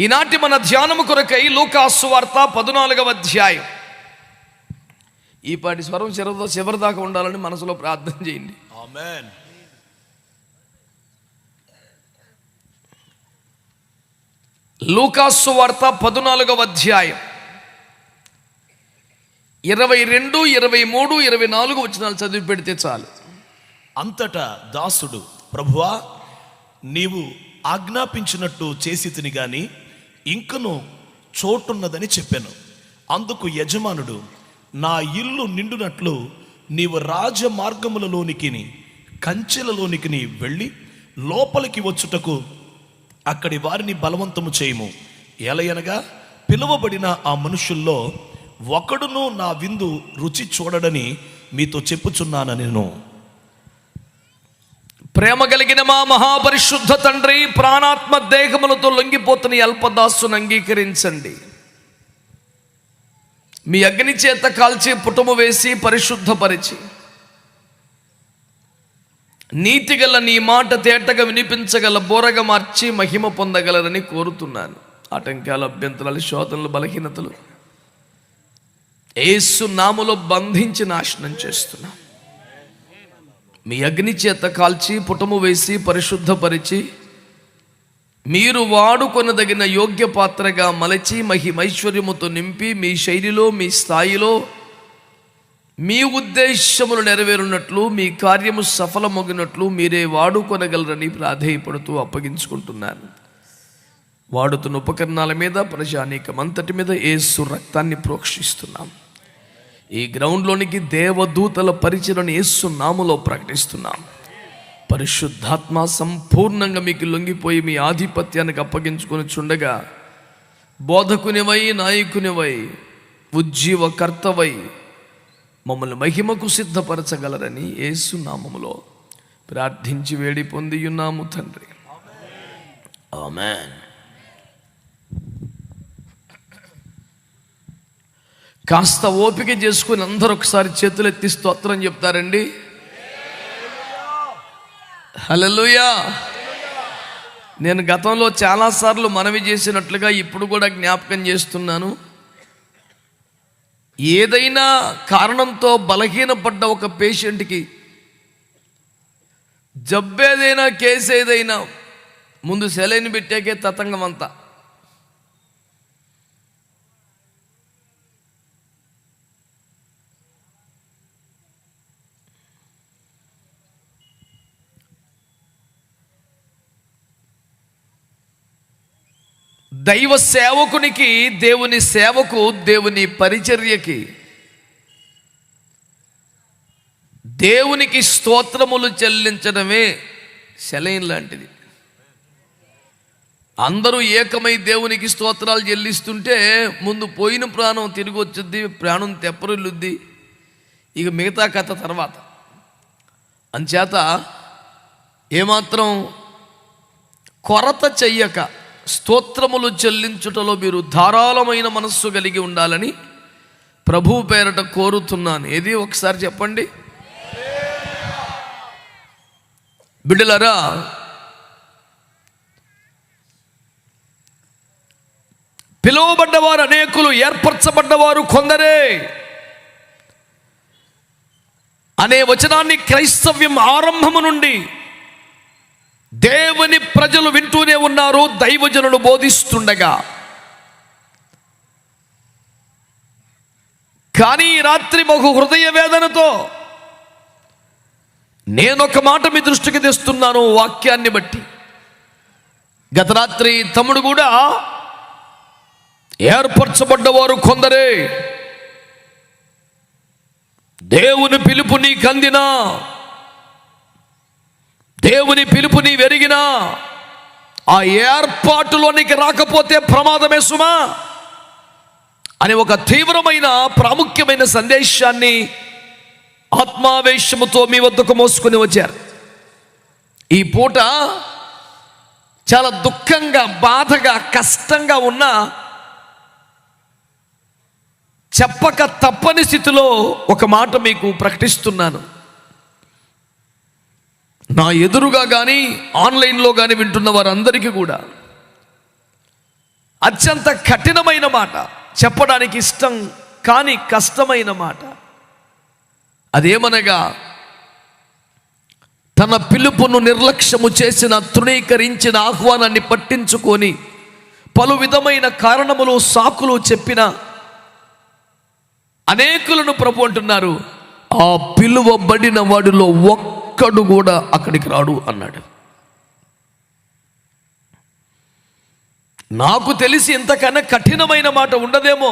ఈనాటి మన ధ్యానము కొరకై లూకా సువార్త 14వ అధ్యాయం. ఈ పాటి స్వరం చివరి దాకా ఉండాలని మనసులో ప్రార్థన చేయండి. ఆమేన్. లూకా సువార్త 14వ అధ్యాయం 22, 23, 24 వచనాలు చదివి పెడితే చాలు. అంతటా దాసుడు, ప్రభువా, నీవు ఆజ్ఞాపించినట్టు చేసి తిని గాని ఇంకను చోటున్నదని చెప్పాను. అందుకు యజమానుడు, నా ఇల్లు నిండునట్లు నీవు రాజమార్గములలోనికి కంచెలలోనికి వెళ్ళి లోపలికి వచ్చుటకు అక్కడి వారిని బలవంతము చేయము. ఎలయనగా పిలువబడిన ఆ మనుషుల్లో ఒకడును నా విందు రుచి చూడడని మీతో చెప్పుచున్నాను. నేను ప్రేమ కలిగిన మా మహాపరిశుద్ధ తండ్రి, ప్రాణాత్మ దేహములతో లొంగిపోతున్న ఈ అల్పదాసును అంగీకరించండి. మీ అగ్ని చేత కాల్చి పుటము వేసి పరిశుద్ధపరిచి నీతిగల నీ మాట తేటగా వినిపించగల బోరగా మార్చి మహిమ పొందగలరని కోరుతున్నాను. ఆటంకాలు, అభ్యంతరాలు, శోధనలు, బలహీనతలు యేసు నామములో బంధించి నాశనం చేస్తున్నా. మీ అగ్ని చేత కాల్చి పుటము వేసి పరిశుద్ధపరిచి మీరు వాడుకొనదగిన యోగ్య పాత్రగా మలచి మహిమైశ్వర్యముతో నింపి మీ శైలిలో, మీ స్థాయిలో మీ ఉద్దేశములు నెరవేరున్నట్లు, మీ కార్యము సఫలమగినట్లు మీరే వాడుకొనగలరని ప్రాధేయపడుతూ అప్పగించుకుంటున్నాను. వాడుతున్న ఉపకరణాల మీద, ప్రజానీకమంతటి మీద యేసు రక్తాన్ని ప్రోక్షిస్తున్నాం. ఈ గ్రౌండ్లోనికి దేవదూతల పరిచయను యేసు నామములో ప్రకటిస్తున్నాం. పరిశుద్ధాత్మ సంపూర్ణంగా మీకు లొంగిపోయి మీ ఆధిపత్యానికి అప్పగించుకొని చుండగా బోధకునివై, నాయకునివై, ఉజ్జీవకర్తవై మమ్మల్ని మహిమకు సిద్ధపరచగలరని యేసు నామములో ప్రార్థించి వేడి పొందియున్నాము తండ్రి. ఆమేన్. కాస్త ఓపిక చేసుకుని అందరూ ఒకసారి చేతులెత్తి స్తోత్రం చెప్తారండి. హల్లెలూయా. నేను గతంలో చాలాసార్లు మనవి చేసినట్లుగా ఇప్పుడు కూడా జ్ఞాపకం చేస్తున్నాను. ఏదైనా కారణంతో బలహీనపడ్డ ఒక పేషెంట్కి, జబ్బేదైనా, కేసు ఏదైనా, ముందు సెలైన్ పెట్టాకే తతంగం అంతా. దైవ సేవకునికి, దేవుని సేవకు, దేవుని పరిచర్యకి, దేవునికి స్తోత్రములు చెల్లించడమే సెలైన్ లాంటిది. అందరూ ఏకమై దేవునికి స్తోత్రాలు చెల్లిస్తుంటే ముందు పోయిన ప్రాణం తిరిగి వచ్చుద్ది, ప్రాణం తెప్పరిల్లుద్ది. ఇక మిగతా కథ తర్వాత. అంచేత ఏమాత్రం కొరత చెయ్యక స్తోత్రములు చెల్లించుటలో మీరు ధారాళమైన మనస్సు కలిగి ఉండాలని ప్రభువు పేరట కోరుతున్నాను. ఏది ఒకసారి చెప్పండి బిడ్డలారా. పిలువబడ్డవారు అనేకులు, ఏర్పరచబడ్డవారు కొందరే అనే వచనాన్ని క్రైస్తవ్యం ఆరంభము నుండి దేవుని ప్రజలు వింటూనే ఉన్నారు, దైవజనులు బోధిస్తుండగా. కానీ రాత్రి బహు హృదయ వేదనతో నేనొక మాట మీ దృష్టికి తెస్తున్నాను. వాక్యాన్ని బట్టి గత రాత్రి తమ్ముడు కూడా, ఏర్పరచబడ్డవారు కొందరే, దేవుని పిలుపు నీకు అందినా, దేవుని పిలుపు నీ వెరిగినా, ఆ ఏర్పాటులోనికి రాకపోతే ప్రమాదమే సుమా అని ఒక తీవ్రమైన, ప్రాముఖ్యమైన సందేశాన్ని ఆత్మావేశముతో మీ వద్దకు మోసుకొని వచ్చారు. ఈ పూట చాలా దుఃఖంగా, బాధగా, కష్టంగా ఉన్న, చెప్పక తప్పని స్థితిలో ఒక మాట మీకు ప్రకటిస్తున్నాను. నా ఎదురుగా కానీ ఆన్లైన్లో కానీ వింటున్న వారందరికీ కూడా అత్యంత కఠినమైన మాట, చెప్పడానికి ఇష్టం కానీ కష్టమైన మాట. అదేమనగా, తన పిలుపును నిర్లక్ష్యము చేసిన, తృణీకరించిన, ఆహ్వానాన్ని పట్టించుకొని పలు విధమైన కారణములు, సాకులు చెప్పిన అనేకులను ప్రభు అంటున్నారు, ఆ పిలువబడిన వాడిలో ఒక్కడు కూడా అక్కడికి రాడు అన్నాడు. నాకు తెలిసి ఇంతకన్నా కఠినమైన మాట ఉండదేమో.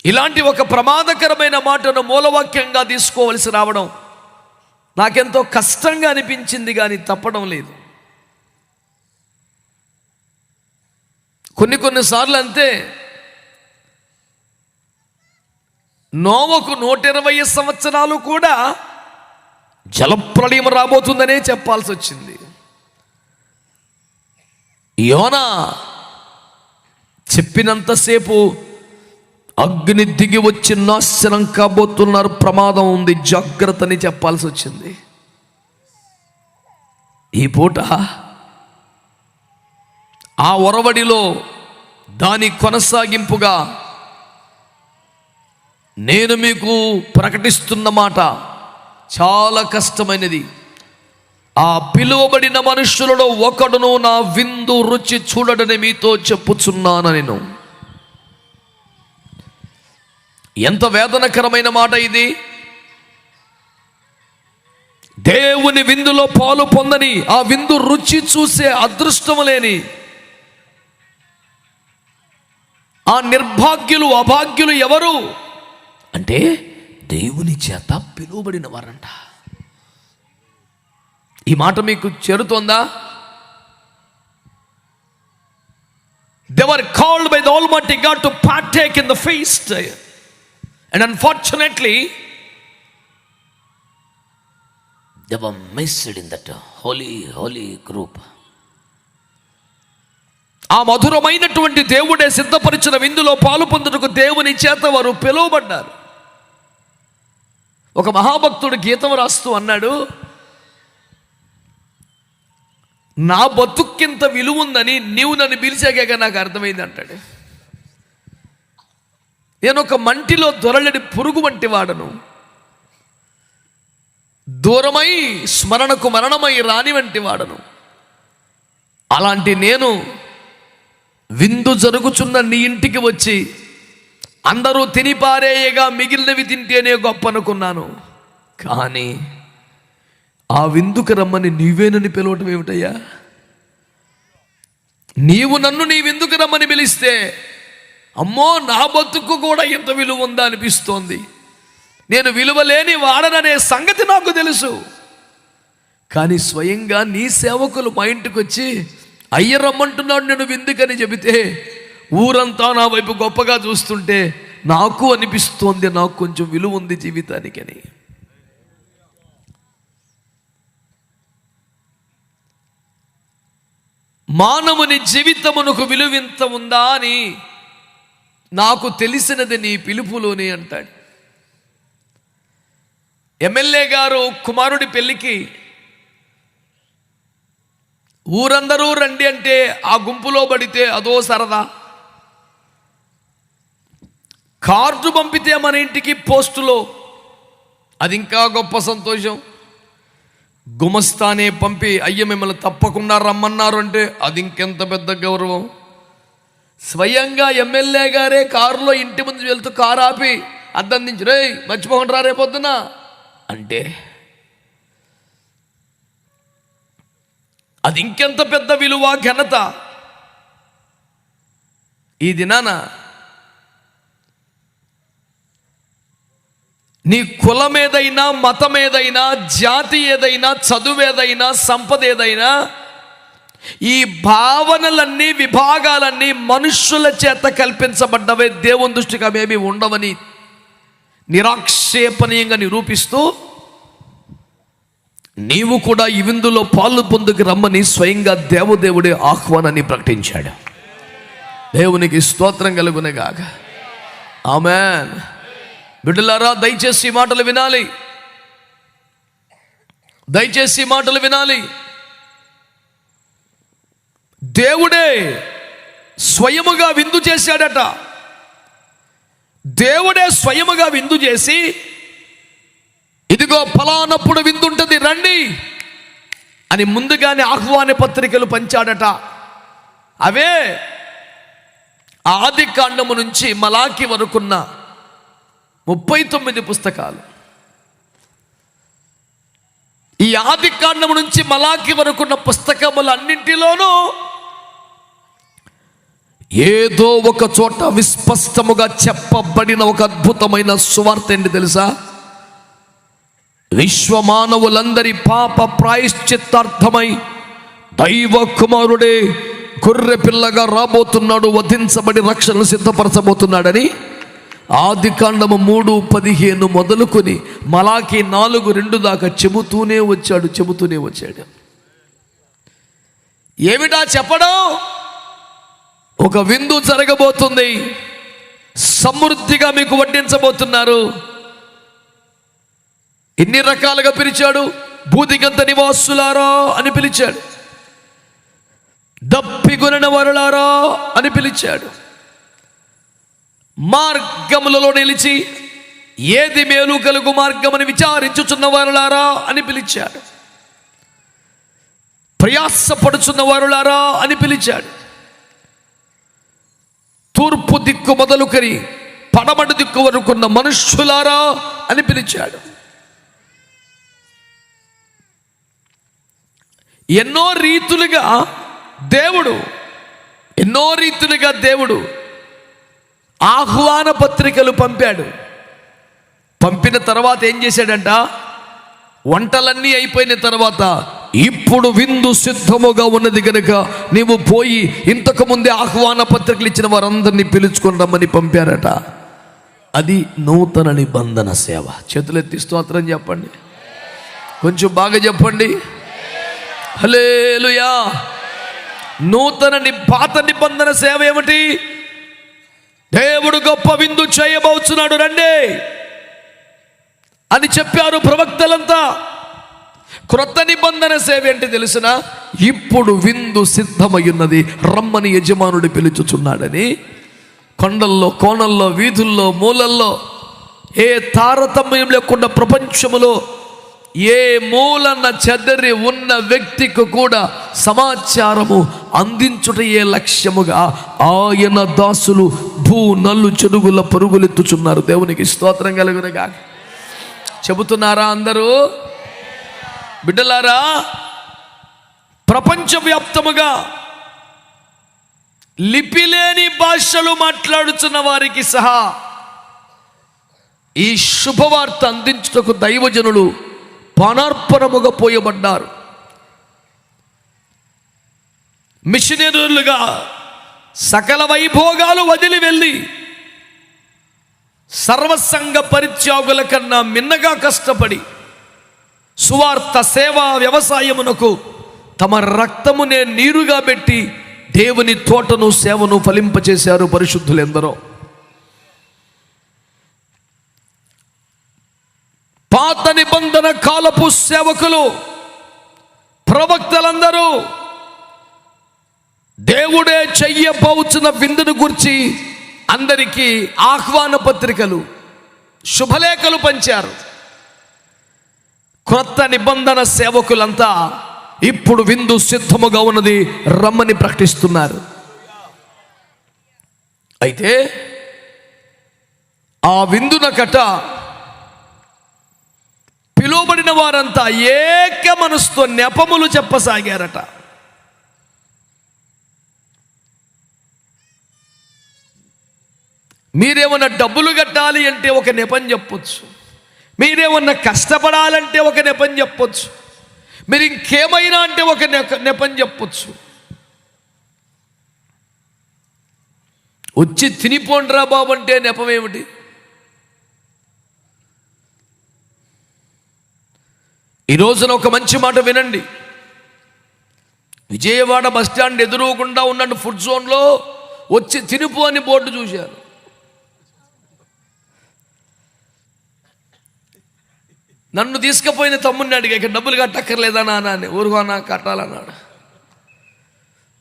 ఇలాంటి ఒక ప్రమాదకరమైన మాటను మూలవాక్యంగా తీసుకోవలసి రావడం నాకెంతో కష్టంగా అనిపించింది, కానీ తప్పడం లేదు. కొన్నిసార్లు అంతే. నోవకు 120 సంవత్సరాలు కూడా జలప్రళయం రాబోతుందనే చెప్పాల్సి వచ్చింది. యోనా చెప్పినంతసేపు అగ్ని దిగి వచ్చి నాశనం కాబోతున్నారు, ప్రమాదం ఉంది, జాగ్రత్త అని చెప్పాల్సి వచ్చింది. ఈ పూట ఆ ఒరవడిలో దాని కొనసాగింపుగా నేను మీకు ప్రకటిస్తున్న మాట చాలా కష్టమైనది. ఆ పిలువబడిన మనుషులలో ఒకడును నా విందు రుచి చూడడని మీతో చెప్పుచున్నాను నేను. ఎంత వేదనకరమైన మాట ఇది! దేవుని విందులో పాలు పొందని, ఆ విందు రుచి చూసే అదృష్టం లేని ఆ నిర్భాగ్యులు, అభాగ్యులు ఎవరు అంటే దేవుని చేత పిలువబడిన వారంట. ఈ మాట మీకు చేరుతోందా? They were called by the Almighty God to partake in the feast, and unfortunately they were missed in that holy group. ఆ మధురమైనటువంటి దేవుడే సిద్ధపరిచిన విందులో పాలు పొందుటకు దేవుని చేత వారు పిలువబడ్డారు. ఒక మహాభక్తుడు గీతం రాస్తూ అన్నాడు, నా బతుక్కింత విలువ ఉందని నీవు నన్ను పిలిచాక నాకు అర్థమైంది అంటాడు. నేను ఒక మంటిలో దొరలడి పురుగు వంటి వాడను, దూరమై స్మరణకు మరణమై రాని వంటి వాడను. అలాంటి నేను విందు జరుగుచున్న నీ ఇంటికి వచ్చి అందరూ తినిపారేయగా మిగిలినవి తింటేనే గొప్ప అనుకున్నాను. కానీ ఆ విందుకు రమ్మని నీవేనని పిలవటం ఏమిటయ్యా? నీవు నన్ను నీ విందుకు రమ్మని పిలిస్తే, అమ్మో నా బతుకు కూడా ఇంత విలువ ఉందా అనిపిస్తోంది. నేను విలువలేని వాడననే సంగతి నాకు తెలుసు. కానీ స్వయంగా నీ సేవకులు మా ఇంటికి వచ్చి అయ్య రమ్మంటున్నాడు నేను విందుకని చెబితే ఊరంతా నా వైపు గొప్పగా చూస్తుంటే నాకు అనిపిస్తోంది, నాకు కొంచెం విలువ ఉంది జీవితానికని. మానవుని జీవితమునకు విలువింత ఉందా అని నాకు తెలిసినది నీ పిలుపులోనే అంటాడు. ఎమ్మెల్యే గారు కుమారుడి పెళ్లికి ఊరందరూ రండి అంటే ఆ గుంపులో పడితే అదో సరదా. కార్డు పంపితే మన ఇంటికి పోస్టులో అది ఇంకా గొప్ప సంతోషం. గుమస్తానే పంపి అయ్య మిమ్మల్ని తప్పకుండా రమ్మన్నారు అంటే అది ఇంకెంత పెద్ద గౌరవం. స్వయంగా ఎమ్మెల్యే గారే కారులో ఇంటి ముందు వెళ్తూ కారు ఆపి అద్దం దించి రేయ్ మర్చిపోకుండా రేపొద్దున అంటే అది ఇంకెంత పెద్ద విలువ, ఘనత. ఈ దినాన నీ కులం ఏదైనా, మతం ఏదైనా, జాతి ఏదైనా, చదువు ఏదైనా, సంపద ఏదైనా, ఈ భావనలన్నీ, విభాగాలన్నీ మనుష్యుల చేత కల్పించబడ్డవే. దేవుని దృష్టికి అవేమీ ఉండవని నిరాక్షేపణీయంగా నిరూపిస్తూ నీవు కూడా ఈ విందులో పాలు పొందుకు రమ్మని స్వయంగా దేవదేవుడే ఆహ్వానాన్ని ప్రకటించాడు. దేవునికి స్తోత్రం కలుగునగాక. ఆమేన్. బిడ్డలారా, దయచేసి ఈ మాటలు వినాలి, దయచేసి ఈ మాటలు వినాలి. దేవుడే స్వయముగా విందు చేశాడట. దేవుడే స్వయముగా విందు చేసి, ఇదిగో ఫలానప్పుడు విందుంటుంది రండి అని ముందుగానే ఆహ్వాన పత్రికలు పంచాడట. అవే ఆది కాండము నుంచి మలాకి వరకున్న 39 పుస్తకాలు. ఈ ఆది కాండము నుంచి మలాకి వరకున్న పుస్తకములన్నింటిలోనూ ఏదో ఒక చోట విస్పష్టముగా చెప్పబడిన ఒక అద్భుతమైన సువార్త ఏంటి తెలుసా? విశ్వమానవులందరి పాప ప్రాయశ్చిత్తార్థమై దైవ కుమారుడే గొర్రె పిల్లగా రాబోతున్నాడు, వధించబడి రక్షణను సిద్ధపరచబోతున్నాడని ఆది కాండము 3:15 మొదలుకొని మలాకి 4:2 దాకా చెబుతూనే వచ్చాడు. ఏమిటా చెప్పడం? ఒక విందు జరగబోతుంది, సమృద్ధిగా మీకు వడ్డించబోతున్నారు. ఎన్ని రకాలుగా పిలిచాడు? భూదిగంత నివాసులారా అని పిలిచాడు, దప్పిగొనిన వారులారా అని పిలిచాడు, మార్గములలో నిలిచి ఏది మేలు కలుగు మార్గమని విచారించుచున్న వారులారా అని పిలిచాడు, ప్రయాసపడుచున్న వారులారా అని పిలిచాడు, తూర్పు దిక్కు మొదలుకొని పడమటి దిక్కు వరకున్న మనుష్యులారా అని పిలిచాడు. ఎన్నో రీతులుగా దేవుడు ఆహ్వాన పత్రికలు పంపాడు. పంపిన తర్వాత ఏం చేశాడంట? వంటలన్నీ అయిపోయిన తర్వాత ఇప్పుడు విందు సిద్ధముగా ఉన్నది కనుక నీవు పోయి ఇంతకు ముందే ఆహ్వాన పత్రికలు ఇచ్చిన వారందరినీ పిలుచుకొని రమ్మని పంపారట. అది నూతన నిబంధన సేవ. చేతులెత్తి స్తోత్రం చెప్పండి, కొంచెం బాగా చెప్పండి. హల్లెలూయా. పాత నిబంధన సేవ ఏమిటి? దేవుడు గొప్ప విందు చేయబోతున్నాడు రండి అని చెప్పారు ప్రవక్తలంతా. క్రొత్త నిబంధన సేవ ఏంటి తెలుసునా? ఇప్పుడు విందు సిద్ధమయ్యున్నది, రమ్మని యజమానుడు పిలుచుచున్నాడని. కొండల్లో, కోణల్లో, వీధుల్లో, మూలల్లో ఏ తారతమ్యం లేకుండా ప్రపంచములో ఏ మూలన చెదరి ఉన్న వ్యక్తికి కూడా సమాచారము అందించుటయే లక్ష్యముగా ఆయన దాసులు నల్లు చెడుగుల పరుగులెత్తుచున్నారు. దేవునికి స్తోత్రం కలుగునుగా. చెబుతున్నారా అందరూ? బిడ్డలారా, ప్రపంచవ్యాప్తముగా లిపిలేని భాషలు మాట్లాడుతున్న వారికి సహా ఈ శుభవార్త అందించుటకు దైవజనులు పానార్పణముగా పోయబడ్డారు. మిషనరీలుగా సకల వైభోగాలు వదిలి వెళ్ళి సర్వసంగ పరిత్యాగుల కన్నా మిన్నగా కష్టపడి సువార్త సేవా వ్యవసాయమునకు తమ రక్తమునే నీరుగా పెట్టి దేవుని తోటను సేవను ఫలింపచేశారు పరిశుద్ధులెందరో. పాత నిబంధన కాలపు సేవకులు, ప్రవక్తలందరూ దేవుడే చెయ్యబోచున్న విందును గురించి అందరికీ ఆహ్వాన పత్రికలు, శుభలేఖలు పంచారు. క్రొత్త నిబంధన సేవకులంతా ఇప్పుడు విందు సిద్ధముగా ఉన్నది రమ్మని ప్రకటిస్తున్నారు. అయితే ఆ విందునకట పిలువబడిన వారంతా ఏక మనసుతో నెపములు చెప్పసాగారట. మీరేమన్నా డబ్బులు కట్టాలి అంటే ఒక నెపం చెప్పొచ్చు, మీరేమన్నా కష్టపడాలంటే ఒక నెపం చెప్పొచ్చు, మీరు ఇంకేమైనా అంటే ఒక నెపం చెప్పొచ్చు. వచ్చి తినిపోండ్రా బాబు అంటే నెపం ఏమిటి? ఈ రోజున ఒక మంచి మాట వినండి. విజయవాడ బస్టాండ్ ఎదురుకుండా ఉన్న ఫుడ్ జోన్లో వచ్చి తినిపో అని బోర్డు చూశారు. నన్ను తీసుకుపోయిన తమ్ముడిని అడిగా, ఇక్కడ డబ్బులు కట్టక్కర్లేదా నాన్న అని. ఊరుకోనా కట్టాలన్నాడు.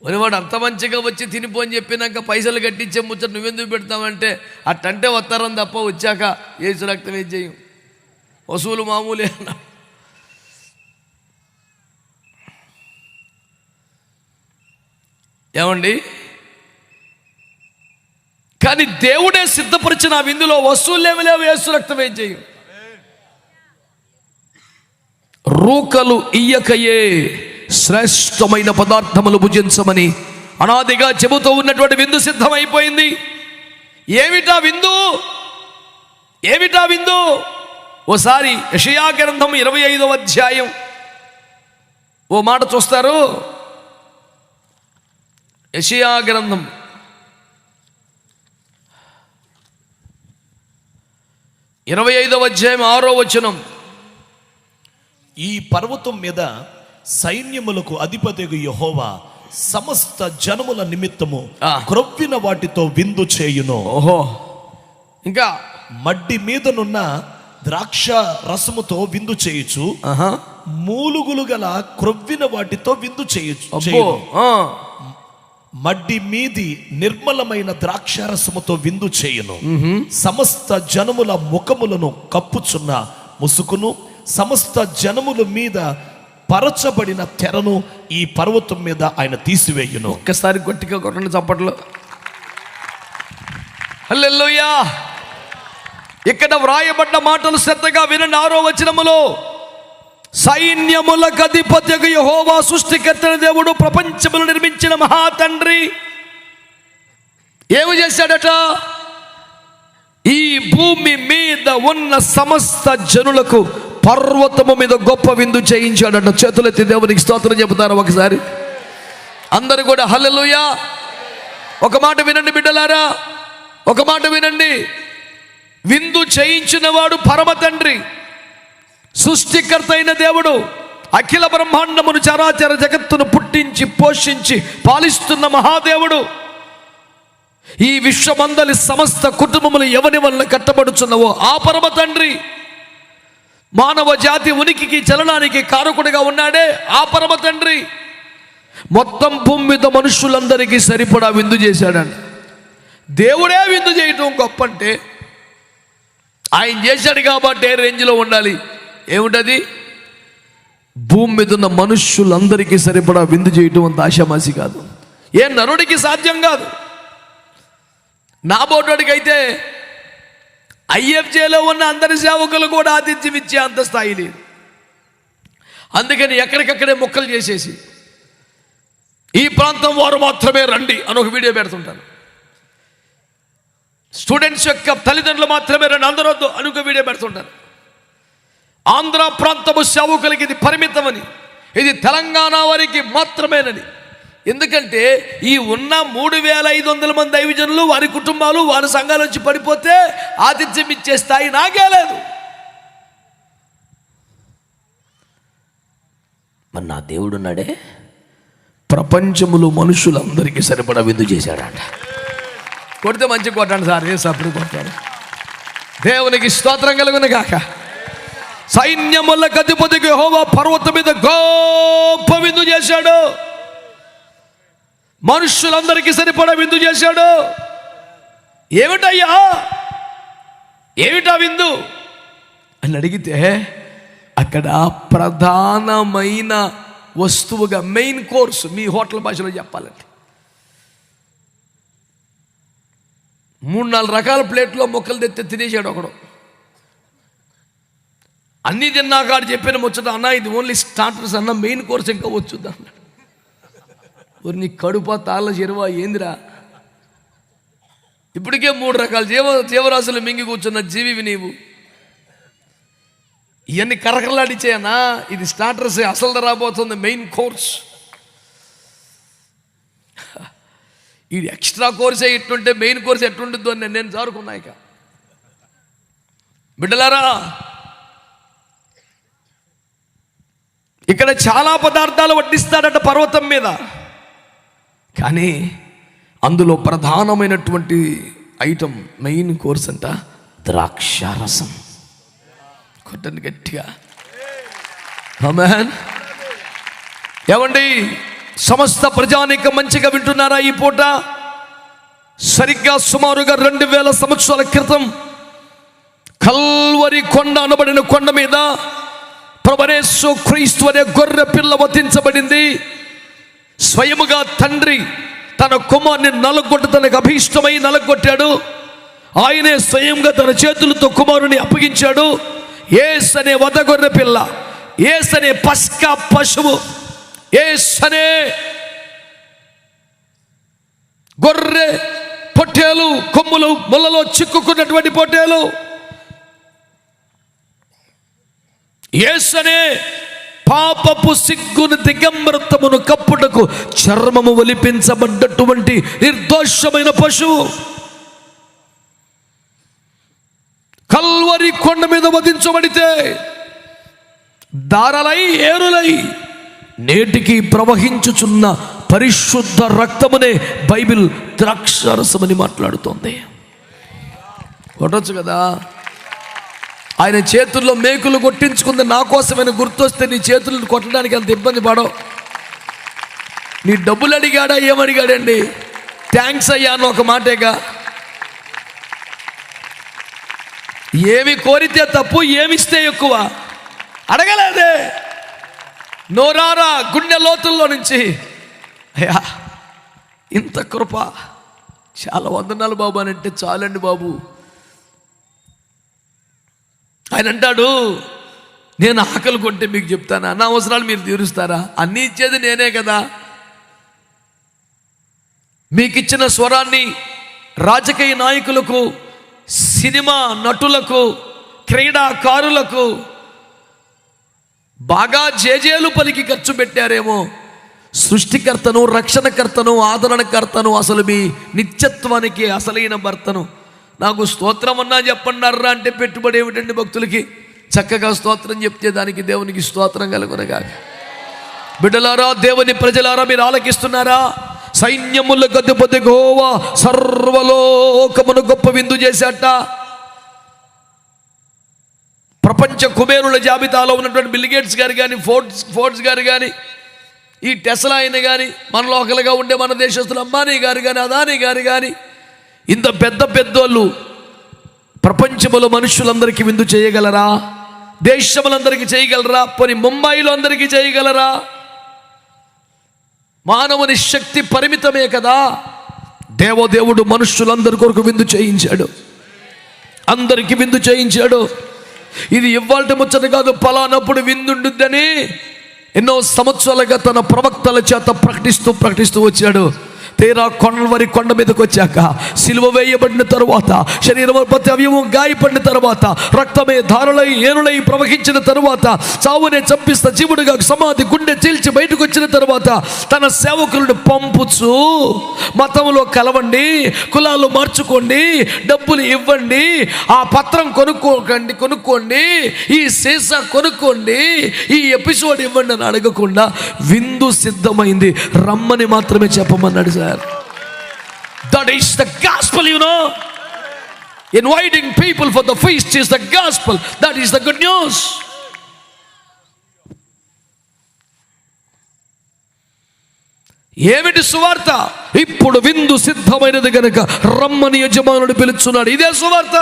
వాడు అంత మంచిగా వచ్చి తినిపోని చెప్పినాక పైసలు కట్టించే ముచ్చట నువ్వెందుకు పెడతావంటే అట్టంటే వస్తారని తప్ప వచ్చాక ఏసు రక్తం ఏం చేయం, వసూలు మామూలే అన్న. ఏమండి, కానీ దేవుడే సిద్ధపరిచిన ఆ విందులో వస్తువులేమి లేవు, యేసు రక్తం ఏం చేయం. రూకలు ఇయ్యకయే శ్రేష్టమైన పదార్థములు భుజించమని అనాదిగా చెబుతూ ఉన్నటువంటి విందు సిద్ధమైపోయింది. ఏమిటా విందు? ఏమిటా విందు? ఓసారి యెషయా గ్రంథం 25వ అధ్యాయం ఓ మాట చూస్తారు. యెషయా గ్రంథం 25వ అధ్యాయం 6వ వచనం. ఈ పర్వతం మీద సైన్యములకు అధిపతిగు యెహోవా సమస్త జనముల నిమిత్తము క్రొవ్విన వాటితో విందు చేయును. ఓహో, ఇంకా మడ్డి మీదనున్న ద్రాక్ష రసముతో విందు చేయుచు, మూలుగులు గల క్రొవ్విన వాటితో విందు చేయుచు. మడ్డి మీది నిర్మలమైన ద్రాక్ష రసముతో విందు చేయును. సమస్త జనముల ముఖములను కప్పుచున్న ముసుకును, సమస్త జనముల మీద పరచబడిన తెరను ఈ పర్వతం మీద ఆయన తీసివేయును. ఒక్కసారి గట్టిగా కొట్టండి చప్పట్లు. హల్లెలూయా. ఇక్కడ వ్రాయబడ్డ మాటలు శ్రద్ధగా వినండి. 6వ వచనములో సైన్యములకు అధిపతియగు యెహోవా సృష్టికర్త దేవుడు, ప్రపంచమును నిర్మించిన మహాతండ్రి ఏమి చేశాడట? ఈ భూమి మీద ఉన్న సమస్త జనులకు పర్వతము మీద గొప్ప విందు చేయించాడట. చేతులెత్తి దేవునికి స్తోత్రం చెబుతారు ఒకసారి అందరూ కూడా. హల్లెలూయా. ఒక మాట వినండి బిడ్డలారా, ఒక మాట వినండి. విందు చేయించిన వాడు పరమ తండ్రి, సృష్టికర్త అయిన దేవుడు, అఖిల బ్రహ్మాండమును చరాచర జగత్తును పుట్టించి పోషించి పాలిస్తున్న మహాదేవుడు. ఈ విశ్వమందలి సమస్త కుటుంబములు ఎవరి వల్ల కట్టబడుచున్నవో ఆ పరమ తండ్రి, మానవ జాతి ఉనికికి చలనానికి కారకుడిగా ఉన్నాడే ఆ పరమ తండ్రి, మొత్తం భూమి మీద మనుషులందరికీ సరిపడా విందు చేశాడండి. దేవుడే విందు చేయటం గొప్ప అంటే ఆయన చేశాడు కాబట్టి ఏ రేంజ్లో ఉండాలి? ఏముంటది? భూమి మీద ఉన్న మనుష్యులందరికీ సరిపడా విందు చేయటం అంత ఆశామాసి కాదు, ఏ నరుడికి సాధ్యం కాదు. నా బోటోడికి అయితే IFJలో ఉన్న అందరి సేవకులు కూడా ఆతిథ్యం ఇచ్చే అంత స్థాయి లేదు. అందుకని ఎక్కడికక్కడే మొక్కలు చేసేసి ఈ ప్రాంతం వారు మాత్రమే రండి అని ఒక వీడియో పెడుతుంటాను. స్టూడెంట్స్ యొక్క తల్లిదండ్రులు మాత్రమే రండి, అందరూ వద్దు అని ఒక వీడియో పెడుతుంటాను. ఆంధ్ర ప్రాంతము సేవకులకి ఇది పరిమితమని, ఇది తెలంగాణ వారికి మాత్రమేనని. ఎందుకంటే ఈ ఉన్న 3500 మంది దైవజనులు, వారి కుటుంబాలు, వారి సంఘాల నుంచి పడిపోతే ఆతిథ్యం ఇచ్చే స్థాయి నాకే లేదు. మరి నా దేవుడు ఉన్నాడే, ప్రపంచములో మనుషులందరికీ సరిపడా విందు చేశాడంట. కొడితే మంచి కొట్టండి సార్, ఏ సప్పుడు కొట్టాడు. దేవునికి స్తోత్రం కలుగును గాక. సైన్యములకు అధిపతికి యెహోవా పర్వతం మీద గొప్ప విందు చేశాడు. మనుషులందరికీ సరిపడా విందు చేశాడు. ఏమిటయ్యా, ఏమిటా విందు అని అడిగితే అక్కడ ప్రధానమైన వస్తువుగా మెయిన్ కోర్సు, మీ హోటల్ భాషలో చెప్పాలంటే 3-4 రకాల ప్లేట్లో మొక్కలు తెచ్చి తినేసాడు ఒకడు. అన్నీ తిన్నాక ఆడు చెప్పిన ముచ్చట, అన్న ఇది ఓన్లీ స్టార్టర్స్ అన్న, మెయిన్ కోర్స్ ఇంకా వచ్చుద్దా అన్నాడు. నీ కడుప తాళ్ళ చెరువా ఏందిరా? ఇప్పటికే 3 రకాల జీవరాశులు మింగి కూర్చున్న జీవివి నీవు. ఇవన్నీ కరకలాడిచ్చాయనా? ఇది స్టార్టర్స్, అసలు రాబోతుంది మెయిన్ కోర్స్. ఇది ఎక్స్ట్రా కోర్సే ఇట్టుంటే మెయిన్ కోర్స్ ఎట్టుంటుందో అని నేను జారుకున్నా. ఇక బిడ్డలారా, ఇక్కడ చాలా పదార్థాలు వడ్డిస్తాడట పర్వతం మీద, కానీ అందులో ప్రధానమైనటువంటి ఐటమ్, మెయిన్ కోర్స్ అంట ద్రాక్షారసం. కొట్టండి గట్టిగా ఆమేన్. ఏమండి, సమస్త ప్రజానీక మంచిగా వింటున్నారా? ఈ పూట సరిగ్గా సుమారుగా 2000 సంవత్సరాల క్రితం కల్వరి కొండ అనబడిన కొండ మీద ప్రభువైన యేసు క్రీస్తు అనే గొర్రె పిల్ల వధించబడింది. స్వయముగా తండ్రి తన కుమారుని నలగొట్టి తనకు అభీష్టమై నలగొట్టాడు. ఆయనే స్వయంగా తన చేతులతో కుమారుని అప్పగించాడు. యేసు అనే వధ గొర్రె పిల్ల, యేసు అనే పస్కా పశువు, యేసు అనే గొర్రె పొట్టేలు, కొమ్ములు ముళ్ళలో చిక్కుకున్నటువంటి పొట్టేలు, యేసు అనే పాపపు సిగ్గును దిగంబరత్వమును కప్పుటకు చర్మము ఒలిపించబడ్డటువంటి నిర్దోషమైన పశువు కల్వరి కొండ మీద వధించబడితే దారలై ఏరులై నేటికి ప్రవహించుచున్న పరిశుద్ధ రక్తమునే బైబిల్ ద్రాక్షారసమని మాట్లాడుతోంది. కొట్టొచ్చు కదా. ఆయన చేతుల్లో మేకులు కొట్టించుకుంది నా కోసమైనా గుర్తొస్తే నీ చేతులను కొట్టడానికి అంత ఇబ్బంది పడవు. నీ డబ్బులు అడిగాడా? ఏమడిగాడండి? థ్యాంక్స్ అయ్యా అని ఒక మాటేగా. ఏమి కోరితే తప్పు, ఏమిస్తే ఎక్కువ అడగలేదే. నోరారా గుండె లోతుల్లో నుంచి అయ్యా ఇంత కృప, చాలా వందనాలు బాబు అని అంటే చాలండి బాబు. ఆయన అంటాడు, నేను ఆకలి కొంటే మీకు చెప్తానా? నా అవసరాలు మీరు తీరుస్తారా? అన్నీ ఇచ్చేది నేనే కదా. మీకు ఇచ్చిన స్వరాన్ని రాజకీయ నాయకులకు, సినిమా నటులకు, క్రీడాకారులకు బాగా జేజేలు పలికి ఖర్చు పెట్టారేమో. సృష్టికర్తను, రక్షణకర్తను, ఆదరణకర్తను, అసలు మీ నిత్యత్వానికి అసలైన భర్తను నాకు స్తోత్రం అన్నా చెప్పండారా అంటే పెట్టుబడి ఏమిటండి భక్తులకి? చక్కగా స్తోత్రం చెప్తే దానికి దేవునికి స్తోత్రం కలుగునగా. బిడ్డలారా, దేవుని ప్రజలారా, మీరు ఆలకిస్తున్నారా? సైన్యములకు అధిపతి యెహోవా సర్వలోకమును గొప్ప విందు చేశాట. ప్రపంచ కుబేరుల జాబితాలో ఉన్నటువంటి బిల్ గేట్స్ గారు కానీ, ఫోర్డ్స్ గారు కానీ, ఈ టెస్లా అయిన కానీ, మన లోకల్గా ఉండే మన దేశస్తులు అంబానీ గారు కానీ, అదానీ గారు కానీ, ఇంత పెద్ద పెద్దోళ్ళు ప్రపంచంలో మనుషులందరికీ విందు చేయగలరా? దేశములందరికీ చేయగలరా? పోనీ ముంబైలో అందరికీ చేయగలరా? మానవుని శక్తి పరిమితమే కదా. దేవదేవుడు మనుషులందరి కొరకు విందు చేయించాడు, అందరికీ విందు చేయించాడు. ఇది ఇవ్వాల్టి ముచ్చట కాదు. పలానప్పుడు విందుండుద్దని ఎన్నో సంవత్సరాలుగా తన ప్రవక్తల చేత ప్రకటిస్తూ వచ్చాడు. తీరా కల్వరి కొండ మీదకి వచ్చాక, సిలువ వేయబడిన తరువాత, శరీరం ప్రతి అవయవం గాయపడిన తరువాత, రక్తమే ధారలై ఏరులై ప్రవహించిన తరువాత, చావునే చంపిస్తా జీవుడుగా సమాధి గుండె చీల్చి బయటకు వచ్చిన తరువాత తన సేవకులను పంపుచు, మతంలో కలవండి, కులాలు మార్చుకోండి, డబ్బులు ఇవ్వండి, ఆ పత్రం కొనుక్కోండి, ఈ సీసా కొనుక్కోండి, ఈ ఎపిసోడ్ ఇవ్వండి అని అడగకుండా విందు సిద్ధమైంది, రమ్మని మాత్రమే చెప్పమన్నాడు sir. That is the gospel, you know. Inviting people for the feast is the gospel. That is the good news. ఏమిటి సువార్త? ఇప్పుడు విందు సిద్ధమైనది గనుక రమ్మని యజమానుడు పిలుచున్నాడు. ఇదే సువార్త.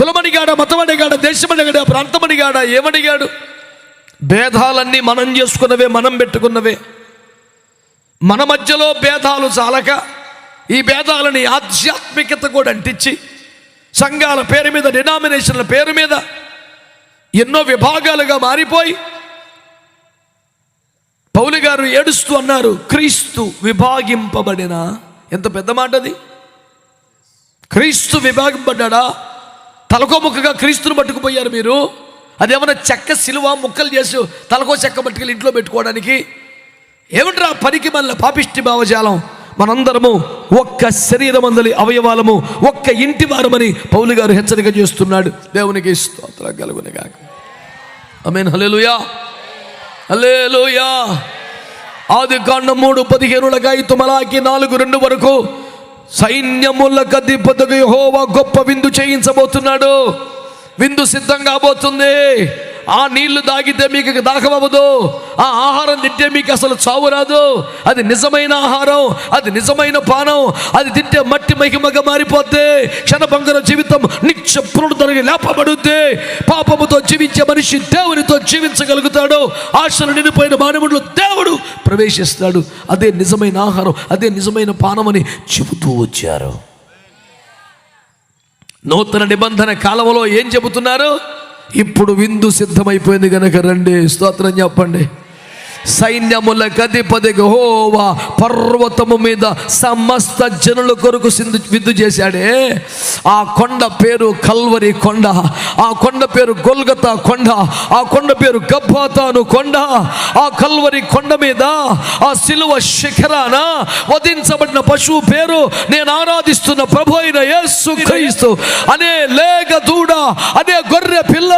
కులమడిగాడా, మతమడిగాడ, దేశమడిగాడా, ప్రాంతమడిగాడా, ఏమడిగాడు? భేదాలన్నీ మనం చేసుకున్నవే, మనం పెట్టుకున్నవే. మన మధ్యలో భేదాలు చాలక ఈ భేదాలని ఆధ్యాత్మికత కూడా అంటించి సంఘాల పేరు మీద, డినామినేషన్ల పేరు మీద ఎన్నో విభాగాలుగా మారిపోయి, పౌలు గారు ఏడుస్తూ అన్నారు, క్రీస్తు విభాగింపబడిన. ఎంత పెద్ద మాట అది! క్రీస్తు విభాగింపడ్డా? తలకో ముక్కగా క్రీస్తుని పట్టుకుపోయారు మీరు. అదేమన్నా చెక్క సిలువ ముక్కలు చేసి తలకో చెక్క పట్టుకెళ్ళి ఇంట్లో పెట్టుకోవడానికి? ఏమిట్రా పనికి మళ్ళీ పాపిష్టి భావజాలం? మనందరము ఒక్క శరీరమందలి అవయవాలము, ఒక్క ఇంటి వారమని పౌలు గారు హెచ్చరిక చేస్తున్నాడు. దేవునికి స్తోత్రం కలుగునుగాక. ఆమేన్. హల్లెలూయా, హల్లెలూయా. ఆదికాండం 3:15 మలాకి 4:2 వరకు సైన్యములకు అధిపతిగా యెహోవా గొప్ప విందు చేయించబోతున్నాడు. విందు సిద్ధం కాబోతుంది. ఆ నీళ్లు తాగితే మీకు దాహం అవ్వదు, ఆ ఆహారం తింటే మీకు అసలు చావు రాదు. అది నిజమైన ఆహారం, అది నిజమైన పానం. అది తింటే మట్టి మహిమగా మారిపోతే క్షణభంగుర జీవితం నిత్య పునరుద్ధరణ లేపబడుద్ది. పాపముతో జీవించే మనిషి దేవునితో జీవించగలుగుతాడు. ఆశలు నిండిపోయిన మానవుడిలో దేవుడు ప్రవేశిస్తాడు. అదే నిజమైన ఆహారం, అదే నిజమైన పానం అని చెబుతూ వచ్చారు. నూతన నిబంధన కాలంలో ఏం చెబుతున్నారు? ఇప్పుడు విందు సిద్ధమైపోయింది గనక రండి. స్తోత్రం చెప్పండి. సైన్యములకు అధిపతి యెహోవా పర్వతము మీద సమస్త జనుల కొరకు విందు చేశాడే. ఆ కొండ పేరు కల్వరి కొండ, ఆ కొండ పేరు గొల్గతా కొండ, ఆ కొండ పేరు గబ్బాతాను కొండ. ఆ కల్వరి కొండ మీద ఆ సిలువ శిఖరాన వధించబడిన పశువు పేరు నేను ఆరాధిస్తున్న ప్రభు అయిన యేసు క్రీస్తు. అనే లేగ దూడ, అనే గొర్రె పిల్ల,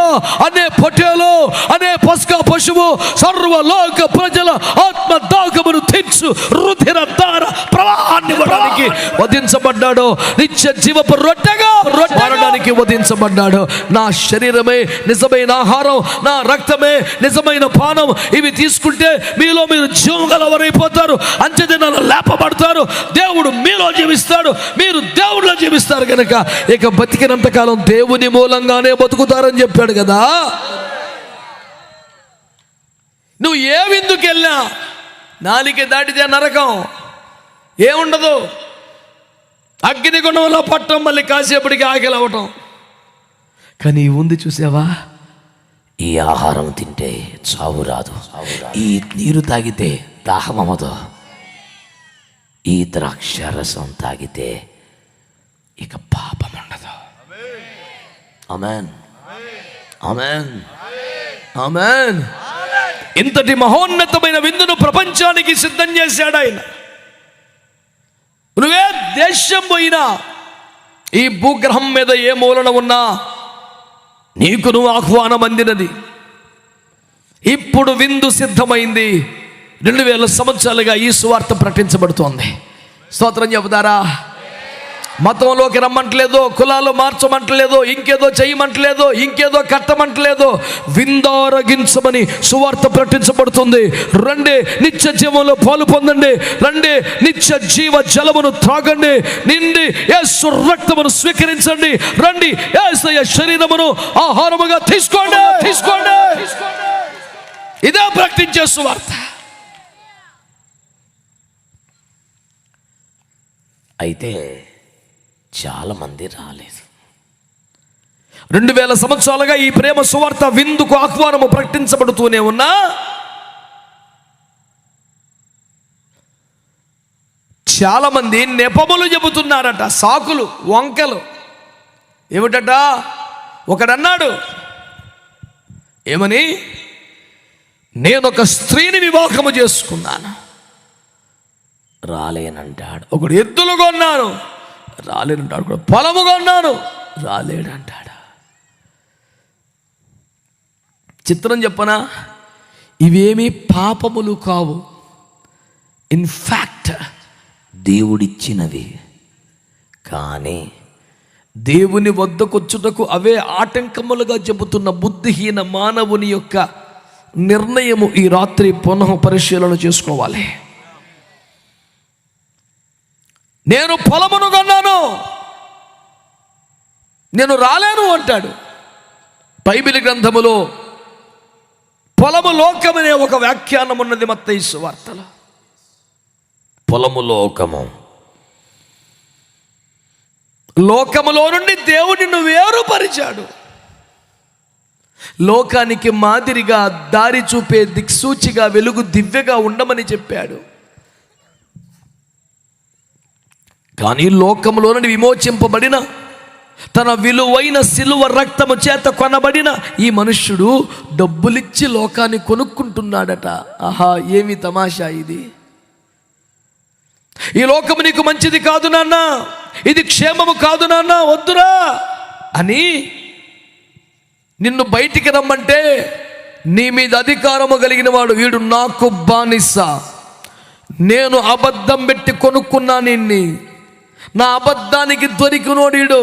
అనే పొట్టేలు, అనే పస్కా పశువు సర్వలోక ప్రజల ఆత్మ దాగమును తెచ్చు రుధిర ధార ప్రవాహాన్ని ఇవ్వడానికి వధించబడ్డాడు. నిత్య జీవపు రొట్టెగా మారడానికి వధించబడ్డాడు. నా శరీరమే నిజమైన ఆహారం, నా రక్తమే నిజమైన పానం. ఇవి తీసుకుంటే మీలో మీరు జీవం గలవారైపోతారు, అంత్యదినాలు లేపబడతారు. దేవుడు మీలో జీవిస్తాడు, మీరు దేవుడిలో జీవిస్తారు కనుక ఇక బతికినంత కాలం దేవుని మూలంగానే బతుకుతారని చెప్పాడు కదా. నువ్వు ఏ విందుకు వెళ్ళినా నాలిక దాటితే నరకం ఏముండదు. అగ్నిగుండంలో పట్టం, మళ్ళీ కాసేపటికి ఆకలి అవ్వటం. కానీ ఉంది చూసావా, ఈ ఆహారం తింటే చావు రాదు, ఈ నీరు తాగితే దాహం అవ్వదు, ఈ ద్రాక్ష రసం తాగితే ఇక పాపం ఉండదు. ఆమేన్, ఆమేన్, ఆమేన్. ఇంతటి మహోన్నతమైన విందును ప్రపంచానికి సిద్ధం చేశాడు ఆయన. నువ్వే దేశం పోయినా, ఈ భూగ్రహం మీద ఏ మూలన ఉన్నా నీకు నువ్వు ఆహ్వానం అందినది. ఇప్పుడు విందు సిద్ధమైంది. 2000 సంవత్సరాలుగా ఈ సువార్త ప్రకటించబడుతోంది. స్తోత్రం చెబుతారా? మతంలోకి రమ్మంటలేదు, కులాలు మార్చమంటలేదు, ఇంకేదో చేయమంటలేదు, ఇంకేదో కట్టమంటలేదు. విందారగించమని సువార్త ప్రకటించబడుతుంది. రండి, నిత్య జీవంలో పాలు పొందండి. రండి, నిత్య జీవ జలమును త్రాగండి. నిండి యేసు రక్తమును స్వీకరించండి. రండి, యేసయ్య శరీరమును ఆహారముగా తీసుకోండి, తీసుకోండి. ఇదే ప్రకటించే సువార్త. అయితే చాలామంది రాలేదు. 2000 సంవత్సరాలుగా ఈ ప్రేమ సువార్త విందుకు ఆహ్వానము ప్రకటించబడుతూనే ఉన్నా చాలామంది నెపములు చెబుతున్నారట, సాకులు, వంకలు. ఏమిటట? ఒకడన్నాడు, ఏమని? నేను ఒక స్త్రీని వివాహము చేసుకున్నాను, రాలేనంటాడు. ఒకడు ఎద్దులు కొన్నాను, రాలేనంటాడు. ఒకడు పొలము కొన్నాను, రాలేడంటాడు. చిత్రం చెప్పనా? ఇవేమీ పాపములు కావు. ఇన్ఫ్యాక్ట్ దేవుడిచ్చినవి. కానీ దేవుని వద్దకొచ్చుటకు అవే ఆటంకములుగా చెబుతున్న బుద్ధిహీన మానవుని యొక్క నిర్ణయము ఈ రాత్రి పునః పరిశీలన చేసుకోవాలి. నేను పొలమును కొన్నాను, నేను రాలేను అంటాడు. బైబిల్ గ్రంథములో పొలము లోకమనే ఒక వ్యాఖ్యానం ఉన్నది. మత్తయి సువార్తలో పొలము లోకము, లోకములో నుండి దేవుడిని వేరుపరిచాడు. లోకానికి మాదిరిగా, దారి చూపే దిక్సూచిగా, వెలుగు దివ్యగా ఉండమని చెప్పాడు. కానీ లోకంలో నుండి విమోచింపబడిన, తన విలువైన సిలువ రక్తము చేత కొనబడిన ఈ మనుష్యుడు డబ్బులిచ్చి లోకాన్ని కొనుక్కుంటున్నాడట. ఆహా, ఏమి తమాషా ఇది! ఈ లోకము నీకు మంచిది కాదు నాన్న, ఇది క్షేమము కాదు నాన్న, వద్దురా అని నిన్ను బయటికి రమ్మంటే నీ మీద అధికారము కలిగిన వాడు వీడు నాకు బానిస, నేను అబద్ధం పెట్టి కొనుక్కున్నా నిన్ని, నా అబద్ధానికి దొరికినోడీడు,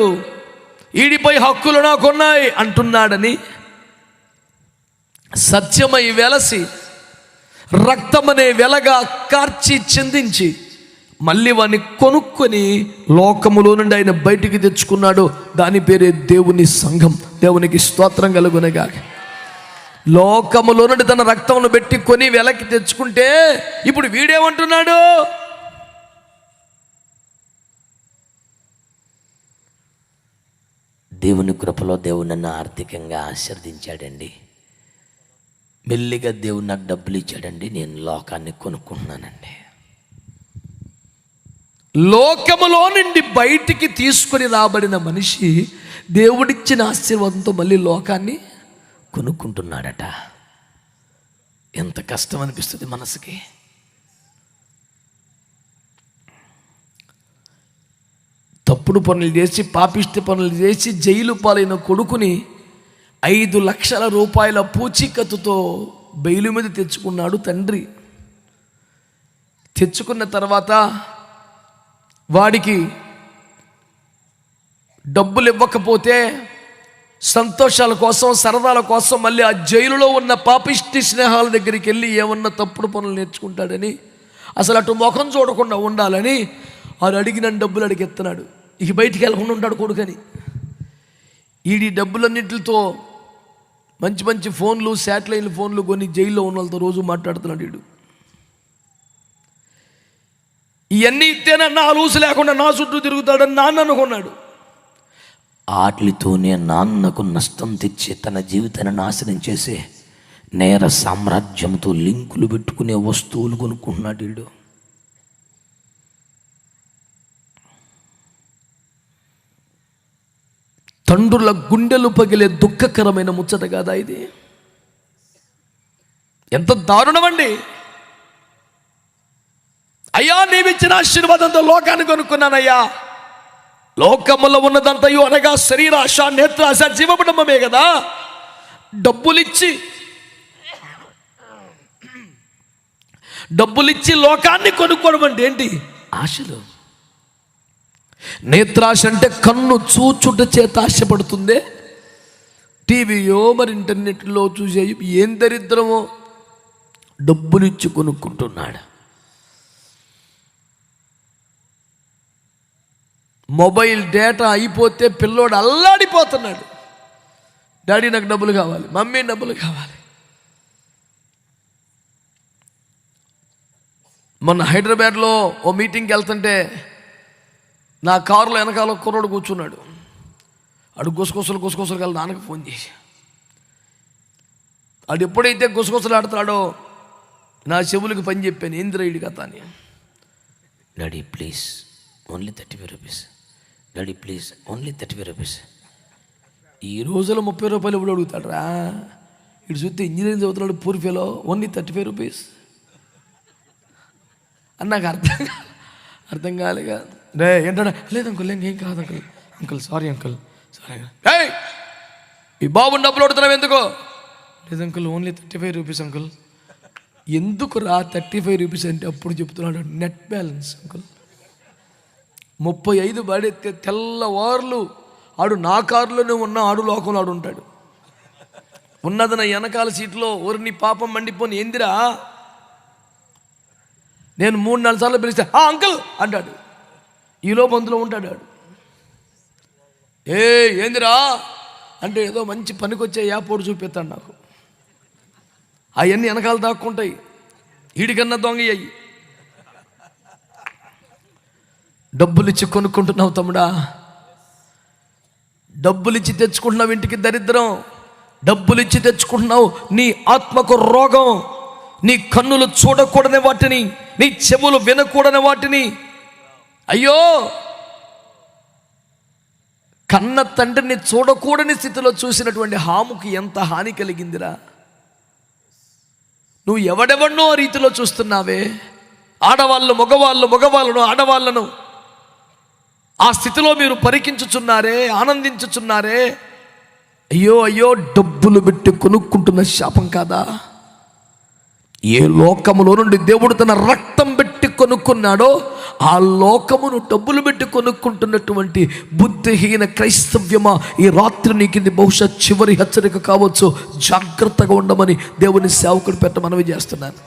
ఈడిపై హక్కులు నాకున్నాయి అంటున్నాడని సత్యమై వెలసి రక్తమనే వెలగా కార్చి చిందించి మళ్ళీ వాడిని కొనుక్కొని లోకములో నుండి ఆయన బయటికి తెచ్చుకున్నాడు. దాని పేరే దేవుని సంఘం. దేవునికి స్తోత్రం కలుగునగా. లోకములో నుండి తన రక్తమును పెట్టి కొని వెలకి తెచ్చుకుంటే ఇప్పుడు వీడేమంటున్నాడు? దేవుని కృపలో దేవుడు నన్ను ఆర్థికంగా ఆశీర్వదించాడండి. మెల్లిగా దేవుడు నాకు డబ్బులు ఇచ్చాడండి, నేను లోకాన్ని కొనుక్కుంటున్నానండి. లోకములో నుండి బయటికి తీసుకొని రాబడిన మనిషి దేవుడిచ్చిన ఆశీర్వాదంతో మళ్ళీ లోకాన్ని కొనుక్కుంటున్నాడట. ఎంత కష్టం అనిపిస్తుంది మనసుకి. తప్పుడు పనులు చేసి పాపిష్టి పనులు చేసి జైలు పాలైన కొడుకుని 5 లక్షల రూపాయల పూచీకత్తుతో బెయిలు మీద తెచ్చుకున్నాడు తండ్రి. తెచ్చుకున్న తర్వాత వాడికి డబ్బులు ఇవ్వకపోతే సంతోషాల కోసం సరదాల కోసం మళ్ళీ ఆ జైలులో ఉన్న పాపిష్టి స్నేహాల దగ్గరికి వెళ్ళి ఏమన్నా తప్పుడు పనులు నేర్చుకుంటాడని, అసలు అటు ముఖం చూడకుండా ఉండాలని వాడు అడిగిన డబ్బులు అడిగెత్తున్నాడు. ఇక బయటికి వెళ్ళకుండా ఉంటాడు కొడుకని. ఈ డబ్బులన్నింటితో మంచి మంచి ఫోన్లు, శాటిలైట్ ఫోన్లు కొని జైల్లో ఉన్న వాళ్ళతో రోజు మాట్లాడుతున్నాడు వీడు. ఇవన్నీ ఇస్తేనే నా లూసు లేకుండా నా చుట్టూ తిరుగుతాడని నాన్న అనుకున్నాడు. వాటితోనే నాన్నకు నష్టం తెచ్చి తన జీవితాన్ని నాశనం చేసే నేర సామ్రాజ్యంతో లింకులు పెట్టుకునే వస్తువులు కొనుక్కుంటున్నాడు వీడు. తండ్రుల గుండెలు పగిలే దుఃఖకరమైన ముచ్చట కాదా ఇది? ఎంత దారుణమండి. అయ్యా, నీవిచ్చిన ఆశీర్వాదంతో లోకాన్ని కొనుక్కున్నానయ్యా. లోకములో ఉన్నదంతయు అనగా శరీరాశ, నేత్రాశ, జీవపడమే కదా. డబ్బులిచ్చి లోకాన్ని కొనుక్కోవడం అంటే ఏంటి? ఆశలు. నేత్రాశ అంటే కన్ను చూచుట చేత ఆశపడుతుందే. టీవీయో మరి ఇంటర్నెట్లో చూసే ఏం దరిద్రమో డబ్బులిచ్చి కొనుక్కుంటున్నాడు. మొబైల్ డేటా అయిపోతే పిల్లోడు అల్లాడిపోతున్నాడు. డాడీ నాకు డబ్బులు కావాలి, మమ్మీ డబ్బులు కావాలి. మొన్న హైదరాబాద్లో ఓ మీటింగ్కి వెళ్తుంటే నా కారులో వెనకాల కుర్రోడు కూర్చున్నాడు. అడు గుసగుసలు వెళ్ళి నాన్నకు ఫోన్ చేసి, అడు ఎప్పుడైతే గుసగుసలు ఆడుతున్నాడో నా చెవులకు పని చెప్పాను, ఏంద్రైడు కథ అని. Daddy please only 35 rupees, daddy please only 35 rupees. ఈ రోజులో 30 రూపాయలు ఎప్పుడు అడుగుతాడు రా? ఇటు చూస్తే ఇంజనీరింగ్ చదువుతున్నాడు పూర్ఫేలో, ఓన్లీ 35 రూపీస్ అని నాకు అర్థం కాలేగా. రే ఏంటన్నా, లేదు అంకుల్ ఏం కాదు అంకుల్ సారీ అంకుల్. ఈ బాబు డబ్బులు అడుగుతున్నావు ఎందుకో? లేదు అంకుల్ ఓన్లీ 35 రూపీస్ అంకుల్. ఎందుకు రా 35 రూపీస్ అంటే? అప్పుడు చెప్తున్నాడు నెట్ బ్యాలెన్స్ అంకుల్. 35 పడితే తెల్లవార్లు ఆడు నా కారులోనే ఉన్న ఆడు లోకంలో ఆడు ఉంటాడు. ఉన్నది నా వెనకాల సీట్లో. నీ పాపం మండిపోని ఏందిరా? నేను 3-4 సార్లు పిలిస్తే అంకుల్ అంటాడు. ఈలోపు అందులో ఉంటాడు ఆడు. ఏందిరా అంటే ఏదో మంచి పనికొచ్చే యాపోడు చూపిస్తాడు నాకు. అవన్నీ వెనకాల దాక్కుంటాయి. ఈడికన్నా దొంగ అయ్యి. డబ్బులిచ్చి కొనుక్కుంటున్నావు తమ్ముడా. డబ్బులిచ్చి తెచ్చుకుంటున్నావు ఇంటికి దరిద్రం. డబ్బులిచ్చి తెచ్చుకుంటున్నావు నీ ఆత్మకు రోగం. నీ కన్నులు చూడకూడని వాటిని, నీ చెవులు వినకూడని వాటిని. అయ్యో, కన్న తండ్రిని చూడకూడని స్థితిలో చూసినటువంటి హాముకి ఎంత హాని కలిగిందిరా. నువ్వు ఎవడెవడనో రీతిలో చూస్తున్నావే. ఆడవాళ్ళు మగవాళ్ళను ఆడవాళ్ళను ఆ స్థితిలో మీరు పరికించుచున్నారే, ఆనందించుచున్నారే. అయ్యో డబ్బులు పెట్టి కొనుక్కుంటున్న శాపం కాదా? ఏ లోకములో నుండి దేవుడు తన రక్తం పెట్టి కొనుక్కున్నాడో ఆ లోకమును డబ్బులు పెట్టి కొనుక్కుంటున్నటువంటి బుద్ధిహీన క్రైస్తవ్యమా, ఈ రాత్రి నీకు ఇది బహుశా చివరి హెచ్చరిక కావచ్చు. జాగ్రత్తగా ఉండమని దేవుని సేవకుడు పెట్ట మనవి చేస్తున్నాను.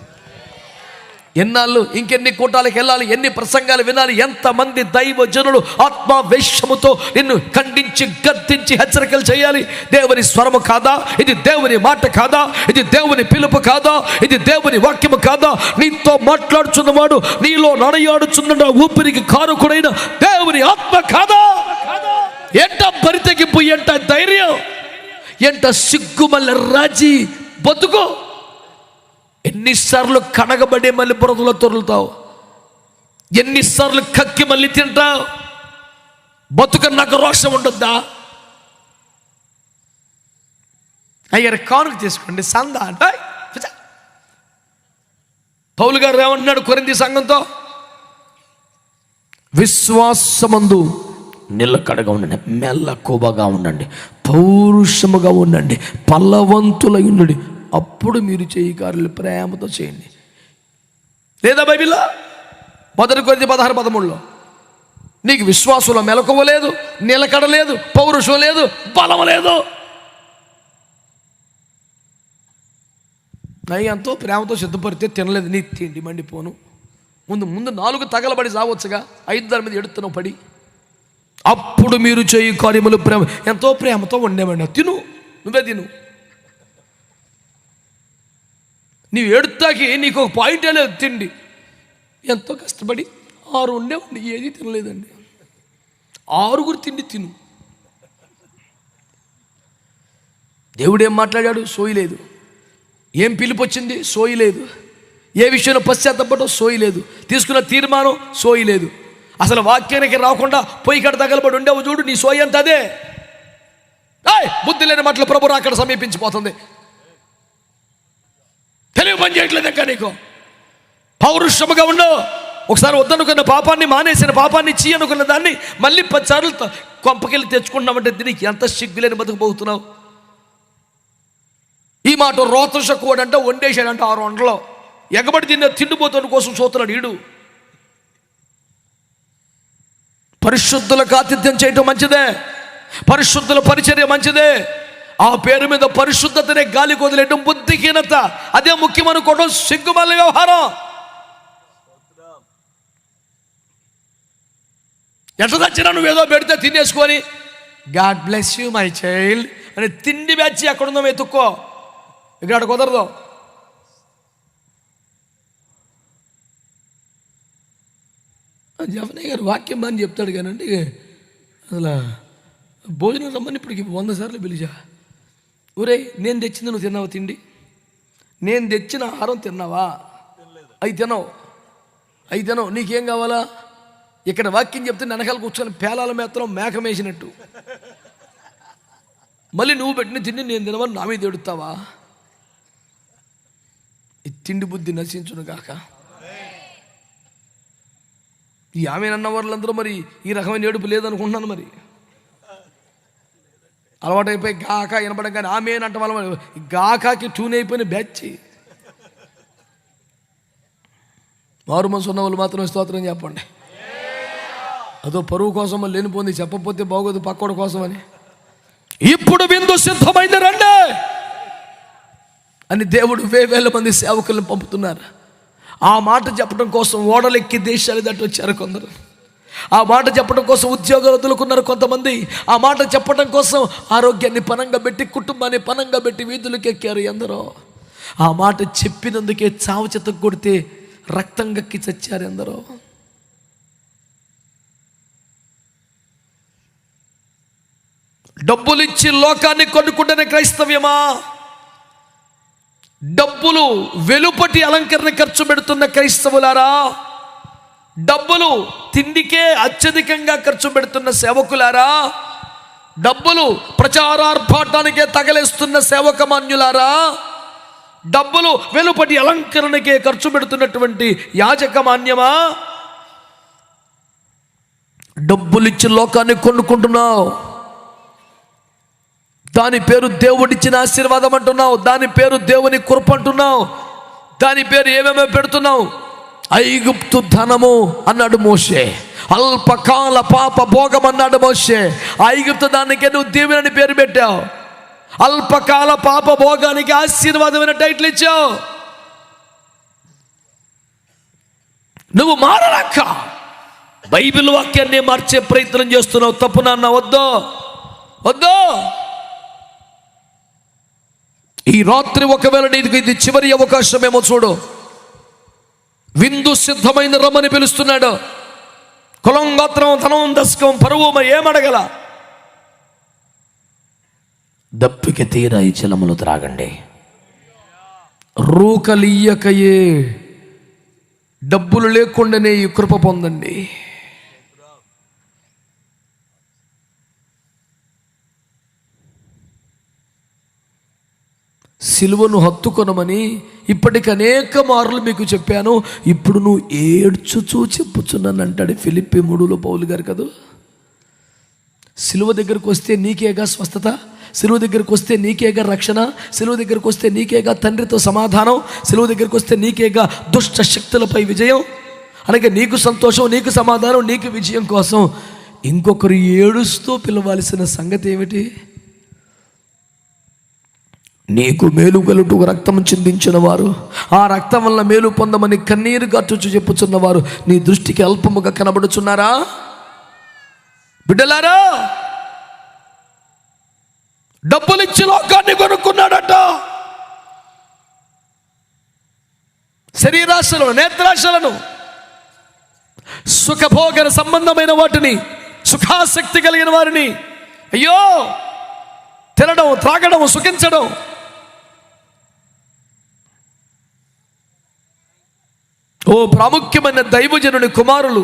ఎన్నాళ్ళు ఇంకెన్ని కూటాలకు వెళ్ళాలి, ఎన్ని ప్రసంగాలు వినాలి, ఎంతమంది దైవ జనులు ఆత్మావేశముతో నిన్ను ఖండించి గద్దించి హెచ్చరికలు చేయాలి. దేవుని స్వరము కాదా ఇది? దేవుని మాట కాదా ఇది? దేవుని పిలుపు కాదా ఇది? దేవుని వాక్యము కాదా? నీతో మాట్లాడుచున్నవాడు, నీలో నడయాడుచున్న ఊపిరికి కారుకుడైన దేవుని ఆత్మ కాదా? ఎంట బరితెగింపు, ఎంట ధైర్యం, ఎంట సిగ్గుమల్ల రాజీ బతుకు. ఎన్నిసార్లు కడగబడి మళ్ళీ బురదలో తొరులుతావు, ఎన్నిసార్లు కక్కి మళ్ళీ తింటావు. బతుక నాకు రోషం ఉండొద్దా? అయ్యారు కానుక తీసుకోండి సందా అంటే. పౌలు గారు ఏమంటున్నాడు కొరింథీ సంఘంతో? విశ్వాసమందు నిలకడగా ఉండండి, మెల్లకోబగా ఉండండి, పౌరుషముగా ఉండండి, ఫలవంతులై ఉండండి, అప్పుడు మీరు చేయి కార్యాలు ప్రేమతో చేయండి. లేదా బైబిల్లో 1 కొరింథీ 16:13 నీకు విశ్వాసంలో మెలకువ లేదు, నిలకడ లేదు, పౌరుషం లేదు, బలం లేదు. ఎంతో ప్రేమతో సిద్ధపడితే తినలేదు, నీ తిండి మండిపోను. ముందు 4 తగలబడి సావచ్చుగా, 5 దాని మీద ఎడుతున్నావు పడి. అప్పుడు మీరు చేయి కార్యములు ప్రేమ, ఎంతో ప్రేమతో వండేమండి, తిను, నువ్వే తిను. నీవు ఎడుతాకి నీకు ఒక పాయింటే లేదు తిండి. ఎంతో కష్టపడి 6 ఉండేవండి, ఏది తినలేదండి. 6 తిండి తిను. దేవుడు ఏం మాట్లాడాడు? సోయి లేదు. ఏం పిలుపు వచ్చింది? సోయి లేదు. ఏ విషయంలో పశ్చాత్తపడో సోయి లేదు. తీసుకున్న తీర్మానం సోయి లేదు. అసలు వాక్యానికి రాకుండా పొయ్యి కడ తగలబడి ఉండేవు చూడు, నీ సోయి అంత అదే. బుద్ధి లేని మాటలు ప్రభు అక్కడ సమీపించిపోతుంది. తెలివి పని చేయట్లేదు ఇంకా నీకు. పౌరుషముగా ఉండు. ఒకసారి వద్దనుకున్న పాపాన్ని, మానేసిన పాపాన్ని, చీ అనుకున్న దాన్ని మళ్ళీ 10 సార్లు కొంపకెళ్ళి తెచ్చుకుంటున్నామంటే దీనికి ఎంత సిగ్గులేని బతుకుపోతున్నావు. ఈ మాట రోతశక్కువాడు అంటే వండేశాడంట 6 వంటలో ఎగబడి తిన్న తిండిపోతున్న కోసం చూస్తున్నాడు ఈడు. పరిశుద్ధులకు ఆతిథ్యం చేయటం మంచిదే, పరిశుద్ధుల పరిచర్య మంచిదే. ఆ పేరు మీద పరిశుద్ధతనే గాలి కొదిలేయడం బుద్ధిహీనత. అదే ముఖ్యమనుకోవడం సిగ్గుమల్ల వ్యవహారం. ఎట్లా తెచ్చినా నువ్వు ఏదో పెడితే తినేసుకొని God bless you my child అని తిండి బ్యాచి ఎక్కడుందో వెతుక్కో. ఇక్కడ కుదరదు. జఫనయ్య గారు వాక్యం అని చెప్తాడు కానండి, అసలు భోజనం రమ్మని ఇప్పటికి 100 సార్లు పిలిచా. ఊరే నేను తెచ్చింది నువ్వు తిన్నావా? తిండి నేను తెచ్చిన ఆహారం తిన్నావా? అవి తినవు. నీకేం కావాలా? ఇక్కడ వాక్యం చెప్తే వెనకాల కూర్చొని పేలాల మేతలో మేక మేసినట్టు మళ్ళీ నువ్వు పెట్టిన తిండి నేను తినవని నా మీద ఎడుతావా? ఈ తిండి బుద్ధి నశించును గాక. ఈ ఆమెనన్న వాళ్ళందరూ మరి ఈ రకమైన ఏడుపు లేదనుకుంటున్నాను. మరి అలవాటైపోయి గాక వినపడం కానీ ఆమెనంట వాళ్ళ గాకాకి ట్యూన్ అయిపోయిన బ్యాచ్. మారు మనసు ఉన్న వాళ్ళు మాత్రం స్తోత్రం చెప్పండి. అదో పరువు కోసం లేనిపోయింది, చెప్పకపోతే బాగోదు పక్కోడు కోసం అని. ఇప్పుడు విందు సిద్ధమైంది రండి అని దేవుడు వేల మంది సేవకులను పంపుతున్నారు. ఆ మాట చెప్పడం కోసం ఓడలెక్కి దేశాలు దాటి వచ్చారు కొందరు. ఆ మాట చెప్పడం కోసం ఉద్యోగాలు వదులుకున్నారు కొంతమంది. ఆ మాట చెప్పడం కోసం ఆరోగ్యాన్ని పనంగా పెట్టి, కుటుంబాన్ని పనంగా పెట్టి వీధులకు ఎక్కారు ఎందరో. ఆ మాట చెప్పినందుకే చావు చెత్త కొడితే రక్తం గక్కి చచ్చారు ఎందరో. డబ్బులిచ్చి లోకాన్ని కొనుక్కుంటేనే క్రైస్తవ్యమా? డబ్బులు వెలుపటి అలంకరణ ఖర్చు పెడుతున్న క్రైస్తవులారా, డబ్బులు తిండికే అత్యధికంగా ఖర్చు పెడుతున్న సేవకులారా, డబ్బులు ప్రచారార్భాటానికే తగలేస్తున్న సేవకమాన్యులారా, డబ్బులు వెలుపటి అలంకరణకే ఖర్చు పెడుతున్నటువంటి యాజకమాన్యమా, డబ్బులిచ్చి లోకాన్ని కొనుక్కుంటున్నావు. దాని పేరు దేవుడిచ్చిన ఆశీర్వాదం అంటున్నావు, దాని పేరు దేవుని కృప అంటున్నావు, దాని పేరు ఏమేమో పెడుతున్నావు. ఐగుప్తు ధనము అన్నాడు మోషే, అల్పకాల పాప భోగం అన్నాడు మోషే. ఐగుప్తు దానికే నువ్వు దీవెనని పేరు పెట్టావు, అల్పకాల పాప భోగానికి ఆశీర్వాదమైన టైటిల్ ఇచ్చావు. నువ్వు మారరాక బైబిల్ వాక్యాన్ని మార్చే ప్రయత్నం చేస్తున్నావు. తప్పు నాన్న, వద్దు వద్దు. ఈ రాత్రి ఒకవేళ నీకు ఇది చివరి అవకాశమేమో చూడు. విందు సిద్ధమైన రమ్మని పిలుస్తున్నాడు. కులం, గోత్రం, ధనం, దశకం, పరువు ఏమడగల. దప్పిక తీరా ఈ జలములు త్రాగండి. రూకలియ్యకయే, డబ్బులు లేకుండానే ఈ కృప పొందండి. సిలువను హత్తుకొనమని ఇప్పటికి అనేక మార్లు మీకు చెప్పాను, ఇప్పుడు నువ్వు ఏడ్చుచూ చెప్పుచున్నాను అంటాడు ఫిలిప్పీ 3లో పౌలు గారు కదా. సిలువ దగ్గరకు వస్తే నీకేగా స్వస్థత, సిలువ దగ్గరకు వస్తే నీకేగా రక్షణ, సిలువ దగ్గరకు వస్తే నీకేగా తండ్రితో సమాధానం, సిలువ దగ్గరకు వస్తే నీకేగా దుష్ట శక్తులపై విజయం. అలాగే నీకు సంతోషం, నీకు సమాధానం, నీకు విజయం కోసం ఇంకొకరు ఏడుస్తూ పిలవాల్సిన సంగతి ఏమిటి? నీకు మేలు గలుటు రక్తం చిందించిన వారు, ఆ రక్తం వల్ల మేలు పొందమని కన్నీరు గట్టుచు చెప్పుచున్నవారు నీ దృష్టికి అల్పముగా కనబడుచున్నారా? బిడ్డలారా, డబ్బులిచ్చి లోకాన్ని కొనుక్కున్నాడట. శరీరాశలను, నేత్రాశలను, సుఖభోగన సంబంధమైన వాటిని, సుఖాసక్తి కలిగిన వారిని, అయ్యో తినడం, త్రాగడం, సుఖించడం. ఓ ప్రాముఖ్యమైన దైవజనుని కుమారులు,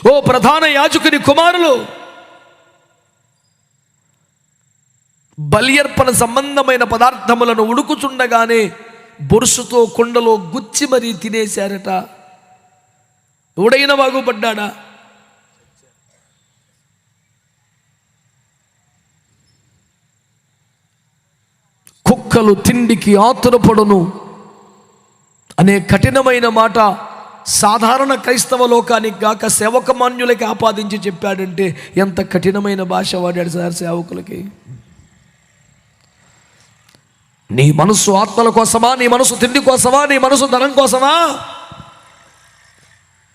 ఓ ప్రధాన యాజకుని కుమారులు, బలియర్పణ సంబంధమైన పదార్థములను ఉడుకుచుండగానే బొరుసుతో కుండలో గుచ్చి మరీ తినేశారట. ఎవడైనా బాగుపడ్డాడా? కుక్కలు తిండికి ఆతురపడును అనే కఠినమైన మాట సాధారణ క్రైస్తవ లోకానికి గాక సేవకమాన్యులకి ఆపాదించి చెప్పాడంటే ఎంత కఠినమైన భాష వాడాడు సార్ సేవకులకి. నీ మనసు ఆత్మల కోసమా, నీ మనసు తిండి కోసమా, నీ మనసు ధనం కోసమా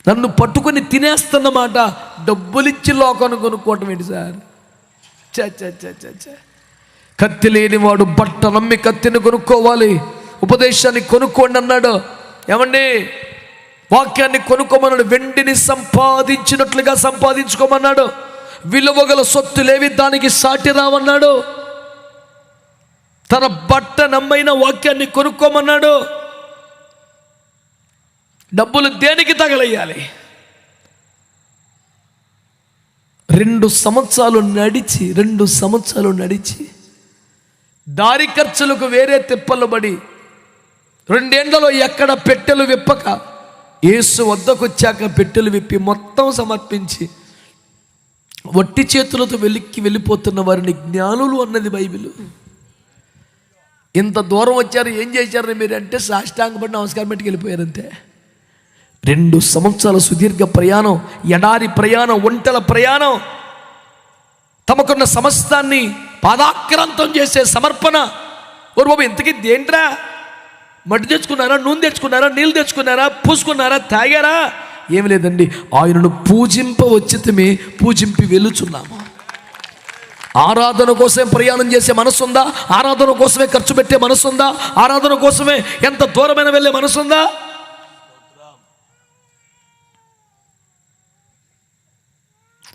నన్ను పట్టుకొని తినేస్తున్నమాట? డబ్బులిచ్చి లోకాన్ని కొనుక్కోవటం ఏంటి సార్? కత్తి లేనివాడు బట్ట నమ్మి కత్తిని కొనుక్కోవాలి, ఉపదేశాన్ని కొనుక్కోండి అన్నాడు. ఏమండి, వాక్యాన్ని కొనుక్కోమన్నాడు. వెండిని సంపాదించినట్లుగా సంపాదించుకోమన్నాడు. విలువగల సొత్తులేవి దానికి సాటి రావన్నాడు. తన బట్ట నమ్మైన వాక్యాన్ని కొనుక్కోమన్నాడు. డబ్బులు దేనికి తగలయ్యాలి? 2 సంవత్సరాలు నడిచి దారి ఖర్చులకు వేరే తిప్పలు పడి 2 ఏళ్లలో ఎక్కడ పెట్టెలు విప్పక యేసు వద్దకు వచ్చాక పెట్టెలు విప్పి మొత్తం సమర్పించి వట్టి చేతులతో వెళ్ళిపోతున్న వారిని జ్ఞానులు అన్నది బైబిల్. ఇంత దూరం వచ్చారు, ఏం చేశారు మీరు అంటే సాష్టాంగపడి నమస్కారం పెట్టుకు వెళ్ళిపోయారు అంతే. 2 సంవత్సరాల సుదీర్ఘ ప్రయాణం, ఎడారి ప్రయాణం, ఒంటెల ప్రయాణం, తమకున్న సమస్తాన్ని పాదాక్రాంతం చేసే సమర్పణ. ఓరు బాబు, ఇంతకీ దేంట్రా? మట్టి తెచ్చుకున్నారా, నూనె తెచ్చుకున్నారా, నీళ్ళు తెచ్చుకున్నారా, పూసుకున్నారా, తాగారా? ఏమి లేదండి, ఆయనను పూజింపవచ్చితమే, పూజింపి వెలుచున్నాము. ఆరాధన కోసమే ప్రయాణం చేసే మనసుందా? ఆరాధన కోసమే ఖర్చు పెట్టే మనసుందా? ఆరాధన కోసమే ఎంత దూరమైన వెళ్ళే మనసుందా?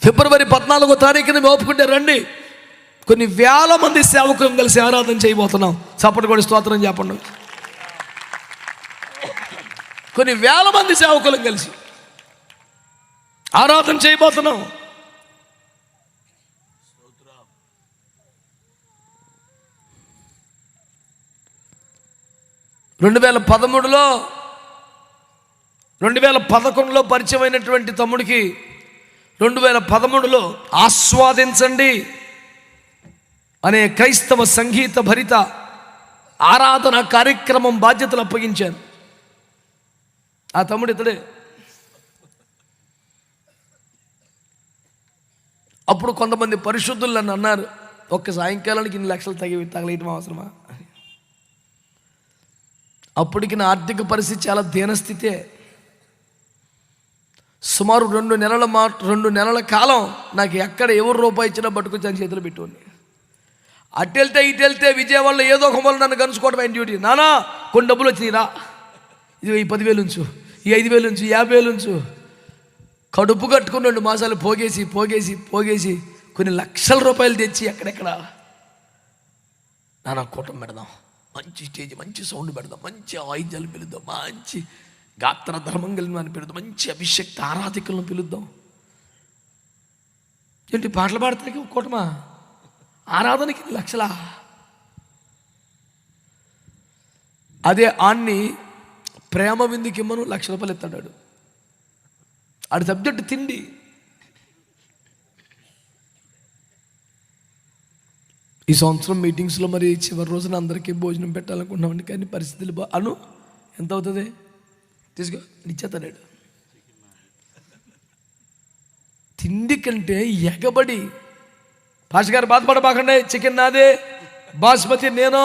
ఫిబ్రవరి 14వ తారీఖున మేము ఒప్పుకుంటే రండి. కొన్ని వేల మంది సేవకులను కలిసి ఆరాధన చేయబోతున్నాం. చప్పటి కూడా స్తోత్రం చెప్పండి. కొన్ని వేల మంది సేవకులను కలిసి ఆరాధన చేయబోతున్నాం. రెండు 2011లో పరిచయమైనటువంటి తమ్ముడికి 2013లో ఆస్వాదించండి అనే క్రైస్తవ సంగీత భరిత ఆరాధన కార్యక్రమం బాధ్యతలు అప్పగించాను. ఆ తమ్ముడు ఇతడే. అప్పుడు కొంతమంది పరిశుద్ధులు నన్ను అన్నారు, ఒక్క సాయంకాలానికి ఇన్ని లక్షలు తగలేయటం అవసరమా? అప్పటికి నా ఆర్థిక పరిస్థితి చాలా దీనస్థితే. సుమారు 2 నెలల కాలం నాకు ఎక్కడ ఎవరు రూపాయి ఇచ్చినా పట్టుకొచ్చి అని చేతులు పెట్టుకోండి. అటు వెళ్తే విజయవాడలో ఏదో ఒక మూల నన్ను కలుసుకోవడం ఆయన డ్యూటీ. నానా కొన్ని డబ్బులు వచ్చినాయిరా, ఇది ఈ 10,000 ఉంచు, ఈ 5,000 ఉంచు, 50,000 ఉంచు. కడుపు కట్టుకుని 2 మాసాలు పోగేసి కొన్ని లక్షల రూపాయలు తెచ్చి ఎక్కడెక్కడ నానా కూటం పెడదాం, మంచి స్టేజ్, మంచి సౌండ్ పెడదాం, మంచి ఆయుధాలు పిలుద్దాం, మంచి గాత్ర ధర్మం కలిగిన అని పిలుద్దాం, మంచి అభిషేక్త ఆరాధికులను పిలుద్దాం. ఏంటి పాటలు పాడతానికి ఒక కూటమా? ఆరాధనకి లక్షలా? అదే ఆన్ని ప్రేమ విందుకి ఇమ్మను, ₹1,00,000 ఎత్తాడు. ఆడి సబ్జెక్ట్ తిండి. ఈ సంవత్సరం మీటింగ్స్లో మరి చివరి రోజున అందరికీ భోజనం పెట్టాలనుకున్నామండి, కానీ పరిస్థితులు అను ఎంత అవుతుంది తీసుకో ఇచ్చేస్తాడు. తిండి కంటే ఎగబడి, పాష గారు బాధపడబాకండి, చికెన్ నాదే, బాస్మతి నేను,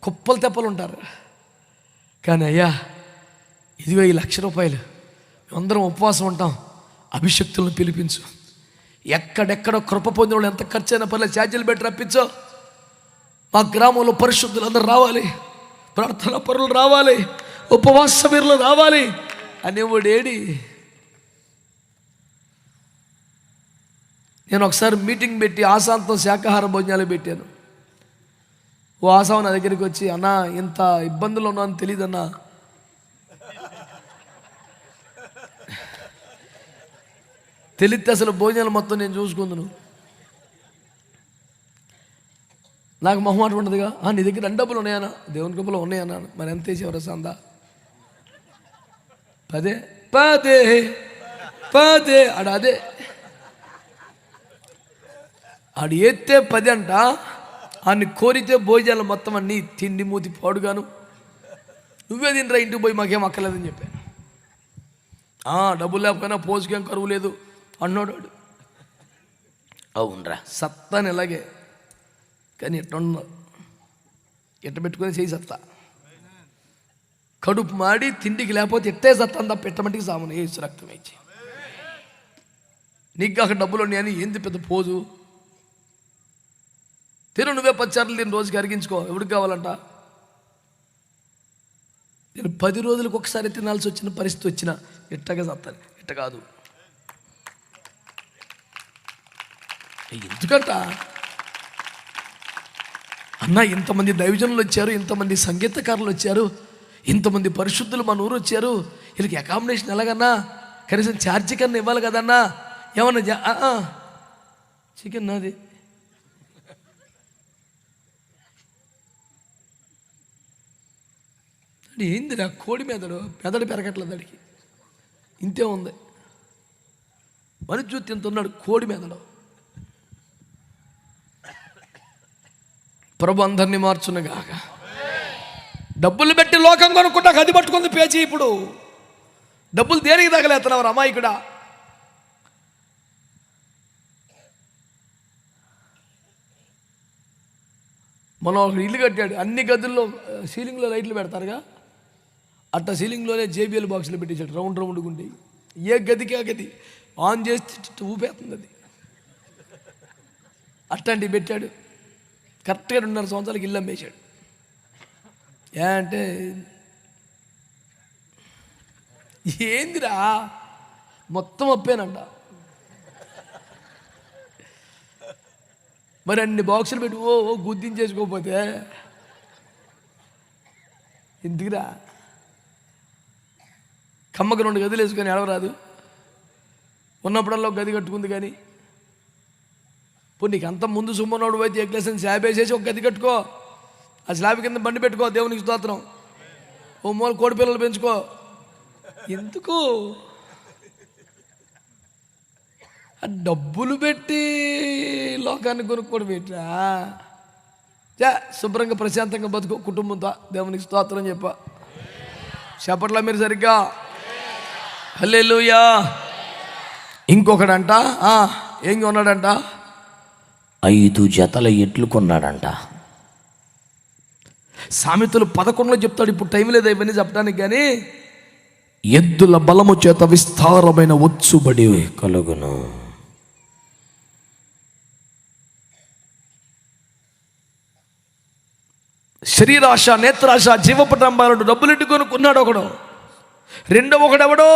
కుప్పలు తెప్పలు ఉంటారు. కానీ అయ్యా ఇదిగో ఈ ₹1,00,000 అందరం ఉపవాసం ఉంటాం, అభిషక్తులను పిలిపించు. ఎక్కడెక్కడ కృప పొందిన వాళ్ళు ఎంత ఖర్చు అయినా పర్లేదు, ఛార్జీలు పెట్టి రప్పించో. మా గ్రామంలో పరిశుద్ధులు అందరూ రావాలి, ప్రార్థన పరులు రావాలి, ఉపవాస వీరులు రావాలి అనేవాడేడి. నేను ఒకసారి మీటింగ్ పెట్టి ఆశాంతం శాకాహార భోజనాలు పెట్టాను. ఓ ఆశాం నా దగ్గరికి వచ్చి, అన్నా ఇంత ఇబ్బందులు ఉన్నాను తెలియదన్నా, తెలిస్తే అసలు భోజనాలు మొత్తం నేను చూసుకుందును, నాకు మొహమాట ఉండదుగా. నీ దగ్గర 2 డబ్బులు ఉన్నాయన్నా? దేవుని కృపలో ఉన్నాయన్నాను. మరి ఎంత వేసేవారు సందా? 10 అదే ఆడు ఎత్తే 10 అంట. ఆడిని కోరితే భోజనాలు మొత్తం అన్నీ తిండి మూతి పాడుగాను, నువ్వే తినరా ఇంటికి పోయి, మాకేం అక్కర్లేదని చెప్పాను. డబ్బులు లేకపోయినా పోసుకేం కరువు లేదు అన్నాడు. అవునరా సత్తాను ఇలాగే, కానీ ఎట్ట పెట్టుకొని చేయి సత్తా. కడుపు మాడి తిండికి లేకపోతే ఎట్టే సత్తాను తప్ప పెట్టమంటికి సామాను ఏ రక్తం ఇచ్చి. నీకు అక్కడ డబ్బులు ఉన్నాయని ఏంది పెద్ద పోజు? నువ్వే 10 సార్లు తిని రోజుకి అరిగించుకో, ఎవరికి కావాలంట? నేను 10 రోజులకు ఒకసారి తినాల్సి వచ్చిన పరిస్థితి వచ్చిన ఎట్టగా సత్తాను, ఎట్ట కాదు. ఎందుకంట అన్న, ఇంతమంది దైవజనులు వచ్చారు, ఇంతమంది సంగీతకారులు వచ్చారు, ఇంతమంది పరిశుద్ధులు మన ఊరు వచ్చారు, వీళ్ళకి అకామిడేషన్ ఎలాగన్నా, కనీసం ఛార్జీ కన్నా ఇవ్వాలి కదన్నా. ఏమన్నా చికెన్ నాది, ఏందిరా కోడి మెదడు పెరగట్లేదు దాడికి, ఇంతే ఉంది. మనిషి చూస్తే ఇంత ఉన్నాడు, కోడి మెదడు. ప్రభు అందరినీ మార్చునుగాక. డబ్బులు పెట్టి లోకం కొనుక్కుంటా గది పట్టుకుంది పేచి. ఇప్పుడు డబ్బులు దేనికి తగలేస్తున్నావు అమాయకుడా? మనం ఒక ఇల్లు కట్టాడు, అన్ని గదుల్లో సీలింగ్లో లైట్లు పెడతారుగా, అట్ట సీలింగ్లోనే JBL బాక్సులు పెట్టేశాడు, రౌండ్ గుండి. ఏ గదికి ఆ గది ఆన్ చేసి ఊపేస్తుంది అది. అట్లాంటివి పెట్టాడు. కరెక్ట్గా 2.5 సంవత్సరాలకి ఇల్లు అమ్మేశాడు. అంటే ఏందిరా మొత్తం అప్పేనంట. మరి అన్ని బాక్సులు పెట్టి గుద్దించేసుకోకపోతే ఎందుకురా? కమ్మకు 2 గదులు వేసుకొని ఎడవరాదు, ఉన్నప్పుడల్లా ఒక గది కట్టుకుంది. కానీ ఇప్పుడు నీకు అంత ముందు సుమ్మనోడు అయితే ఎక్లేసిన స్లాబ్ వేసేసి ఒక గది కట్టుకో, ఆ స్లాబ్ కింద బండి పెట్టుకో, దేవునికి స్తోత్రం. ఓ మూల కోడి పిల్లలు పెంచుకో. ఎందుకు ఆ డబ్బులు పెట్టి లోకాన్ని కొనుక్కోవడం ఏంట్రా? శుభ్రంగా ప్రశాంతంగా బతుకో కుటుంబంతో, దేవునికి స్తోత్రం చెప్ప. చెప్పట్లా మీరు సరిగ్గా? హల్లెలూయా. ఇంకొకడంట ఏం కొన్నాడంట? 5 జతల ఎడ్లు కొన్నాడంట. సామెతలు 11లో చెప్తాడు. ఇప్పుడు టైం లేదు ఇవన్నీ చెప్పడానికి, కానీ ఎద్దుల బలము చేత విస్తారమైన ఒచ్చుబడి కలుగును. శరీరాశ, నేత్రాశ, జీవపటంబాలను డబ్బులెట్టుకొని కొన్నాడు ఒకడు. రెండో ఒకడెవడో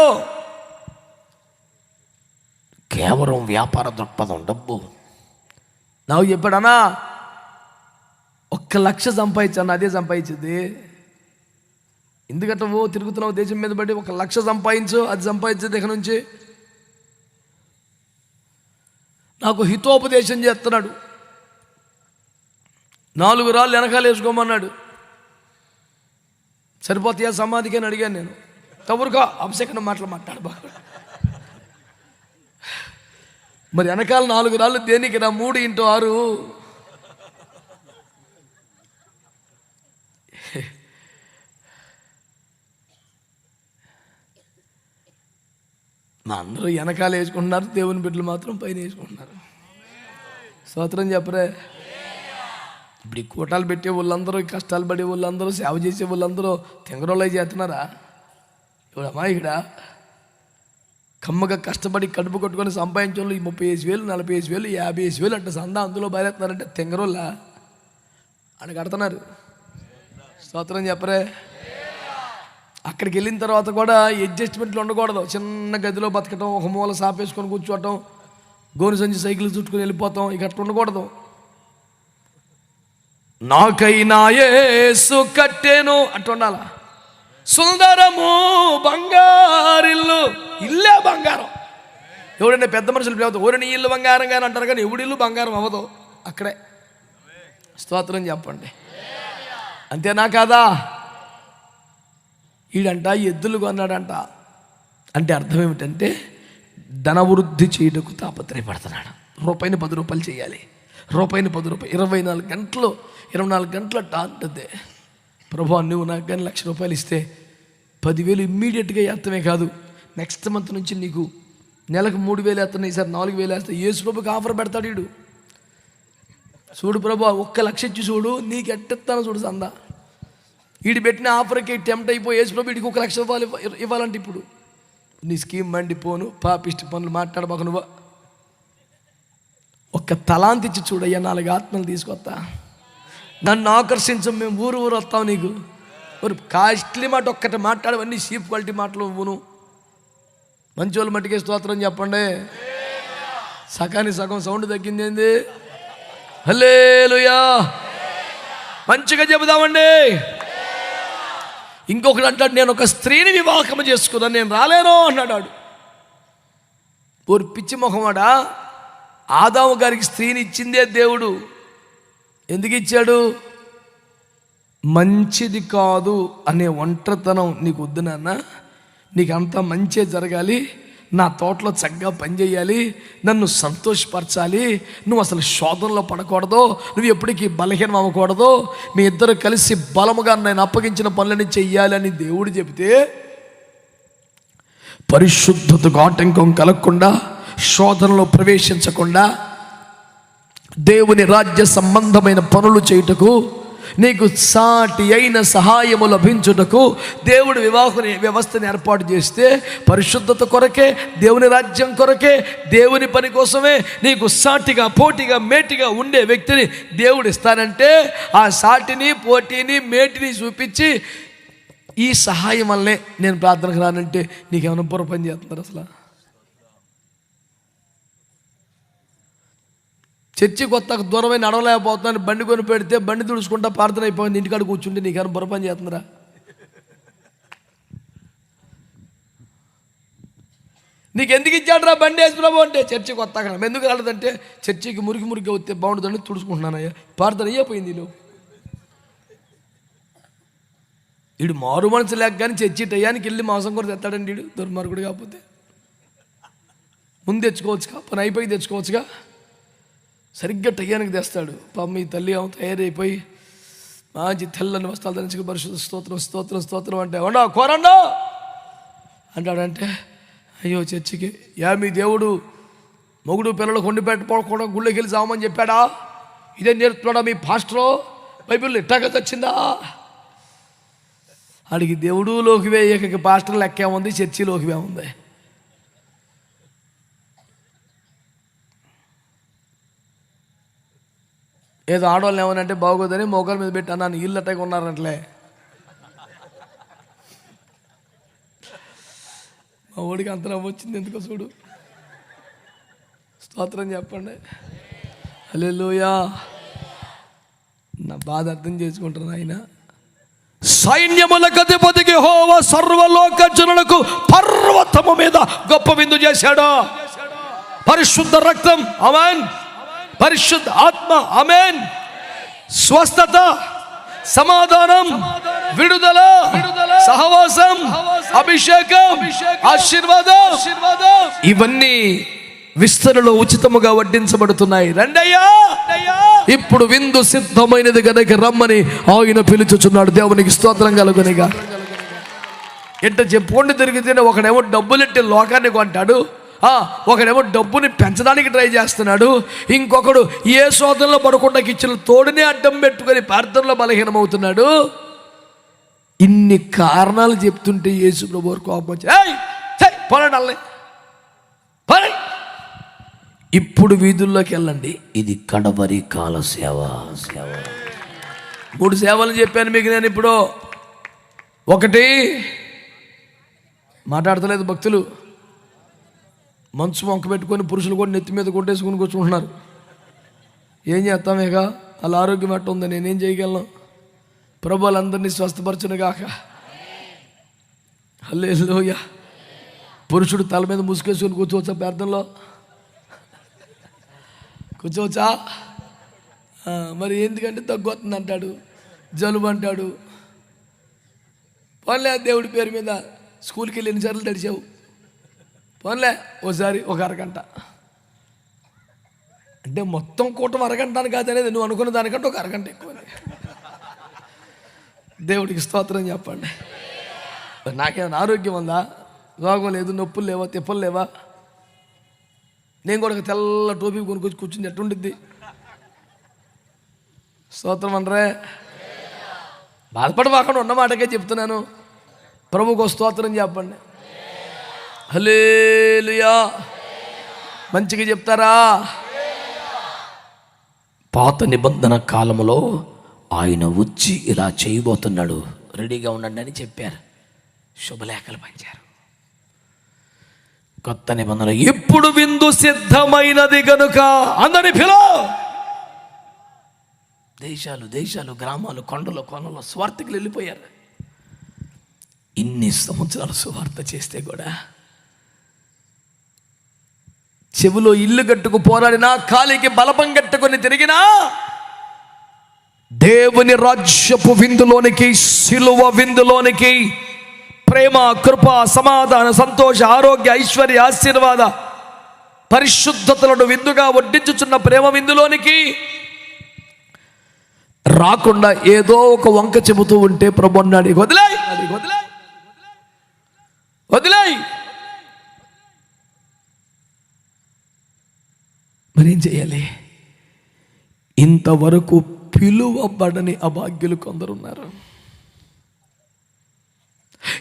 కేవలం వ్యాపార దృక్పథం, డబ్బు. నాకు చెప్పాడనా 1 లక్ష సంపాదించాను, అదే సంపాదించింది. ఎందుకంటే తిరుగుతున్నావు దేశం మీద బట్టి 1 లక్ష సంపాదించు, అది సంపాదించేది ఇక నుంచి. నాకు హితోపదేశం చేస్తున్నాడు. 4 రాళ్ళు వెనకాల వేసుకోమన్నాడు. సరిపోతాయా సమాధికి అని అడిగాను నేను. తవరుగా అభిషేకం మాట్లాడు బాగా. మరి వెనకాల 4 రాళ్ళు దేనికి రా? 3 × 6. మా అందరూ వెనకాల వేసుకుంటున్నారు, దేవుని బిడ్డలు మాత్రం పైన వేసుకుంటున్నారు. స్తోత్రం చెప్పరే. ఇప్పుడు ఈ కూటాలు పెట్టే వాళ్ళందరూ, ఈ కష్టాలు పడే వాళ్ళందరూ, సేవ చేసే వాళ్ళందరూ తెంగరోళ్ళే చేస్తున్నారా? ఇప్పుడు అమ్మాయిడా కమ్మగా కష్టపడి కడుపు కొట్టుకొని సంపాదించే వాళ్ళు 35,000, 45,000, 50,000 అంటే సందా అందులో బయలుతున్నారంటే తెంగరోళ్ళ అని కడుతున్నారు. స్తోత్రం చెప్పరే. అక్కడికి వెళ్ళిన తర్వాత కూడా అడ్జస్ట్మెంట్లు ఉండకూడదు. చిన్న గదిలో బతకటం, ఒక మూల సాపేసుకొని కూర్చోవటం, గోను సంచి సైకిల్ చుట్టుకుని వెళ్ళిపోతాం, ఇక అట్లా ఉండకూడదు. నాకైనా యేసు కట్టెను అట్లా ఉండాల. సుందరము బంగారిల్లు, ఇల్లే బంగారం. ఎవడైనా పెద్ద మనుషులు పిలువద్దు, ఊరిని ఇల్లు బంగారం కానీ అంటారు, కానీ ఎవడి ఇల్లు బంగారం అవ్వదు. అక్కడే స్తోత్రం చెప్పండి. అంతేనా కాదా? ఈడంట ఎద్దులు కొన్నాడంట. అంటే అర్థం ఏమిటంటే ధనవృద్ధి చేయటకు తాపత్రయపడుతున్నాడు. రూపాయిని 10 రూపాయలు చేయాలి, రూపాయిని 10 రూపాయలు, 24 గంటలు 24 గంటల టాంటదే. ప్రభు నువ్వు నాకు కానీ 1,00,000 రూపాయలు ఇస్తే 10,000 ఇమ్మీడియట్గా వేస్తమే కాదు, నెక్స్ట్ మంత్ నుంచి నీకు నెలకు 3,000 వేస్తున్నాయి, ఈసారి 4,000 వేస్తా. యేసు ప్రభుకి ఆఫర్ పెడతాడు వీడు. చూడు ప్రభు 1,00,000 ఇచ్చి చూడు, నీకు ఎట్టెత్తాను చూడు సందా. వీడు పెట్టిన ఆఫర్కి టెంప్ట్ అయిపోయి యేసు ప్రభు వీడికి 1,00,000 రూపాయలు ఇవ్వాలంటే ఇప్పుడు నీ స్కీమ్ మండిపోను, పాపిష్టి పనులు మాట్లాడబాకు. నువ్వు ఒక్క తలాంతి ఇచ్చి చూడయ్యా, 4 ఆత్మలు తీసుకొస్తా, నన్ను ఆకర్షించం, మేము ఊరు వస్తాం. నీకు ஒரு కాస్ట్లీ మాట ఒక్కటి మాట్లాడవన్నీ చీప్ క్వాలిటీ మాటలు ఇవ్వను. మంచి వాళ్ళు మట్టికే స్తోత్రం చెప్పండి. సగానికి సగం సౌండ్ తగ్గింది ఏంది? హల్లెలూయా. మంచిగా చెబుదామండి. ఇంకొకటి అంటాడు, నేను ఒక స్త్రీని వివాహం చేసుకున్నాను, నేను రాలేను అన్నాడు. ఓరు పిచ్చి మొహమాడా, ఆదాము గారికి స్త్రీని ఇచ్చిందే దేవుడు. ఎందుకు ఇచ్చాడు? మంచిది కాదు అనే ఒంటరితనం నీకు వద్దు నాన్న, నీకు అంతా మంచి జరగాలి, నా తోటలో చక్కగా పనిచేయాలి, నన్ను సంతోషపరచాలి, నువ్వు అసలు శోధనలో పడకూడదు, నువ్వు ఎప్పటికీ బలహీనం అవ్వకూడదు, మీ ఇద్దరు కలిసి బలముగా నేను అప్పగించిన పనులని చెయ్యాలని దేవుడు చెబితే, పరిశుద్ధతకు ఆటంకం కలగకుండా, శోధనలో ప్రవేశించకుండా, దేవుని రాజ్య సంబంధమైన పనులు చేయుటకు, నీకు సాటి అయిన సహాయము లభించుటకు దేవుడు వివాహ వ్యవస్థను ఏర్పాటు చేస్తే, పరిశుద్ధత కొరకే, దేవుని రాజ్యం కొరకే, దేవుని పని కోసమే నీకు సాటిగా, పోటీగా, మేటిగా ఉండే వ్యక్తిని దేవుడు ఇస్తానంటే, ఆ సాటిని, పోటీని, మేటిని చూపించి ఈ సహాయం వల్లనే నేను ప్రార్థనకు రానంటే నీకేమైనా బుర్ర పని చేస్తున్నారు? అసలు చర్చి కొత్త దూరమైన నడవలేకపోతున్నాను, బండి కొని పెడితే బండి తుడుచుకుంటా ప్రార్థన అయిపోయింది, ఇంటికాడ కూర్చుంటే నీకేమైనా బుర్ర పని చేస్తున్నారా? నీకు ఎందుకు ఇచ్చాడు రా బండి వేసి ప్రభు అంటే, చర్చి కొత్త ఎందుకు రాలేదంటే, చర్చికి మురికి వస్తే బాగుంటుందని తుడుచుకుంటున్నానయ్యా, ప్రార్థన అయ్యిపోయింది. వీడు మారు మనసు లేక కానీ చర్చి టయానికి వెళ్ళి మాంసం కూడా తెస్తాడండి వీడు, దుర్మార్గుడు. కాకపోతే ముందు తెచ్చుకోవచ్చుగా, పని అయిపోయి తెచ్చుకోవచ్చుగా, సరిగ్గా టయానికి తెస్తాడు. పాపం మీ తల్లి తయారైపోయి మంచి తెల్లని వస్త్రాలు ధరించి పరిశుద్ధ స్తోత్రం స్తోత్రం స్తోత్రం అంటే ఉండ కోరండు అంటాడంటే, అయ్యో చర్చికి మీ దేవుడు మొగుడు పిల్లలు కొండి పెట్టుకోకుండా గుళ్ళకి వెళ్ళి చావమని చెప్పాడా? ఇదే నేర్పుతున్నాడా మీ పాస్టరు? బైబిల్ ఇట్టాగా తెచ్చిందా? అడిగి దేవుడు లోకివే, ఏక పాస్టర్ లెక్కే ఉంది, చర్చి లోకివే ఉంది. ఏదో ఆడవాళ్ళు ఏమనంటే బాగోదని మోకాల మీద పెట్టి అన్నాను, ఇల్లు అట్టగా ఉన్నారంటలే. మా ఓడికి అంత నవ్వు వచ్చింది ఎందుకో చూడు. స్తోత్రం చెప్పండి. హల్లెలూయా. నా బాధ అర్థం చేసుకుంటున్నా. ఆయన సైన్యములకు అధిపతికి యెహోవా సర్వలోక జనులకు పర్వతము మీద గొప్ప విందు చేశాడు. పరిశుద్ధ రక్తం, ఆమేన్. పరిశుద్ధ ఆత్మ, ఆమేన్. స్వస్థత, సమాధానం, విడుదల, సహవాసం, అభిషేకం, ఆశీర్వాదం, ఇవన్నీ విస్తరణలో ఉచితముగా వడ్డించబడుతున్నాయి. రండయ్యా, ఇప్పుడు విందు సిద్ధమైనది గనక రమ్మని ఆయన పిలుచుచున్నాడు. దేవునికి స్తోత్రం కలుగునిగా. ఎట్ట చెప్పుకుంటూ తిరిగితేనే ఒకడేమో డబ్బులెట్టి లోకాన్ని కొంటాడు, ఒకడేమో డబ్బుని పెంచడానికి ట్రై చేస్తున్నాడు, ఇంకొకడు ఏ శోధనలో పడకుండా ఇచ్చిన తోడునే అడ్డం పెట్టుకొని ప్రార్థనలో బలహీనమవుతున్నాడు. ఇన్ని కారణాలు చెప్తుంటే యేసు ప్రభు కోపం వచ్చి పోనండి, ఇప్పుడు వీధుల్లోకి వెళ్ళండి, ఇది కడవరి కాల సేవ. 3 సేవలు చెప్పాను మీకు నేను. ఇప్పుడు ఒకటి మాట్లాడతలేదు భక్తులు, మంచు వంక పెట్టుకొని పురుషులు కూడా నెత్తి మీద కొట్టేసుకుని కూర్చుంటున్నారు. ఏం చేస్తాం? ఇక వాళ్ళ ఆరోగ్యం అట్ట ఉంది, నేనేం చేయగలను? ప్రభు వాళ్ళందరినీ స్వస్థపరచును గాక. హల్లెలూయా. పురుషుడు తల మీద ముసుకేసుకుని కూర్చోవచ్చా? ప్రార్థనలో కూర్చోవచ్చా? మరి ఎందుకంటే తగ్గొస్తుంది అంటాడు, జలుబు అంటాడు. పోన్లే, దేవుడి పేరు మీద స్కూల్కి వెళ్ళి ఎన్నిసార్లు తడిచావు? పోన్లే, ఓసారి ఒక అరగంట. అంటే మొత్తం కూటం అరగంట అని కాదనేది, నువ్వు అనుకున్న దానికంటే ఒక అరగంట ఎక్కువ. దేవుడికి స్తోత్రం చెప్పండి. నాకేమైనా ఆరోగ్యం ఉందా? రోగం లేదు, నొప్పులు లేవా, తిప్పలు లేవా? నేను కూడా ఒక తెల్ల టోపీ కొనుక్కొచ్చి కూర్చుని ఎట్టుండిద్ది? స్తోత్రం అనరే. బాధపడవాకుండా ఉన్నమాటకే చెప్తున్నాను. ప్రభుకు స్తోత్రం చెప్పండి. హల్లెలూయా. మంచిగా చెప్తారా? పాత నిబంధన కాలంలో ఆయన వచ్చి ఇలా చేయబోతున్నాడు, రెడీగా ఉండండి అని చెప్పారు, శుభలేఖలు పంచారు. కొత్త నిబంధన ఇప్పుడు విందు సిద్ధమైనది గనుక అందరిని పిలో. దేశాలు గ్రామాలు కొండలు కొనలు స్వార్థకి వెళ్ళిపోయారు. ఇన్ని సంవత్సరాలు సువార్త చేస్తే కూడా చెవులో ఇల్లు కట్టుకు పోరాడినా, కాలికి బలపం కట్టుకొని తిరిగినా, దేవుని రాజ్యపు విందులోనికి, సిలువ విందులోనికి, ప్రేమ, కృప, సమాధాన, సంతోష, ఆరోగ్య, ఐశ్వర్య, ఆశీర్వాద, పరిశుద్ధతలను విందుగా వడ్డించుచున్న ప్రేమ విందులోనికి రాకుండా ఏదో ఒక వంక చెబుతూ ఉంటే ప్రభు అన్నాడు, వదిలేయ్. మరేం చేయాలి? ఇంతవరకు పిలువబడని అభాగ్యులు కొందరున్నారు.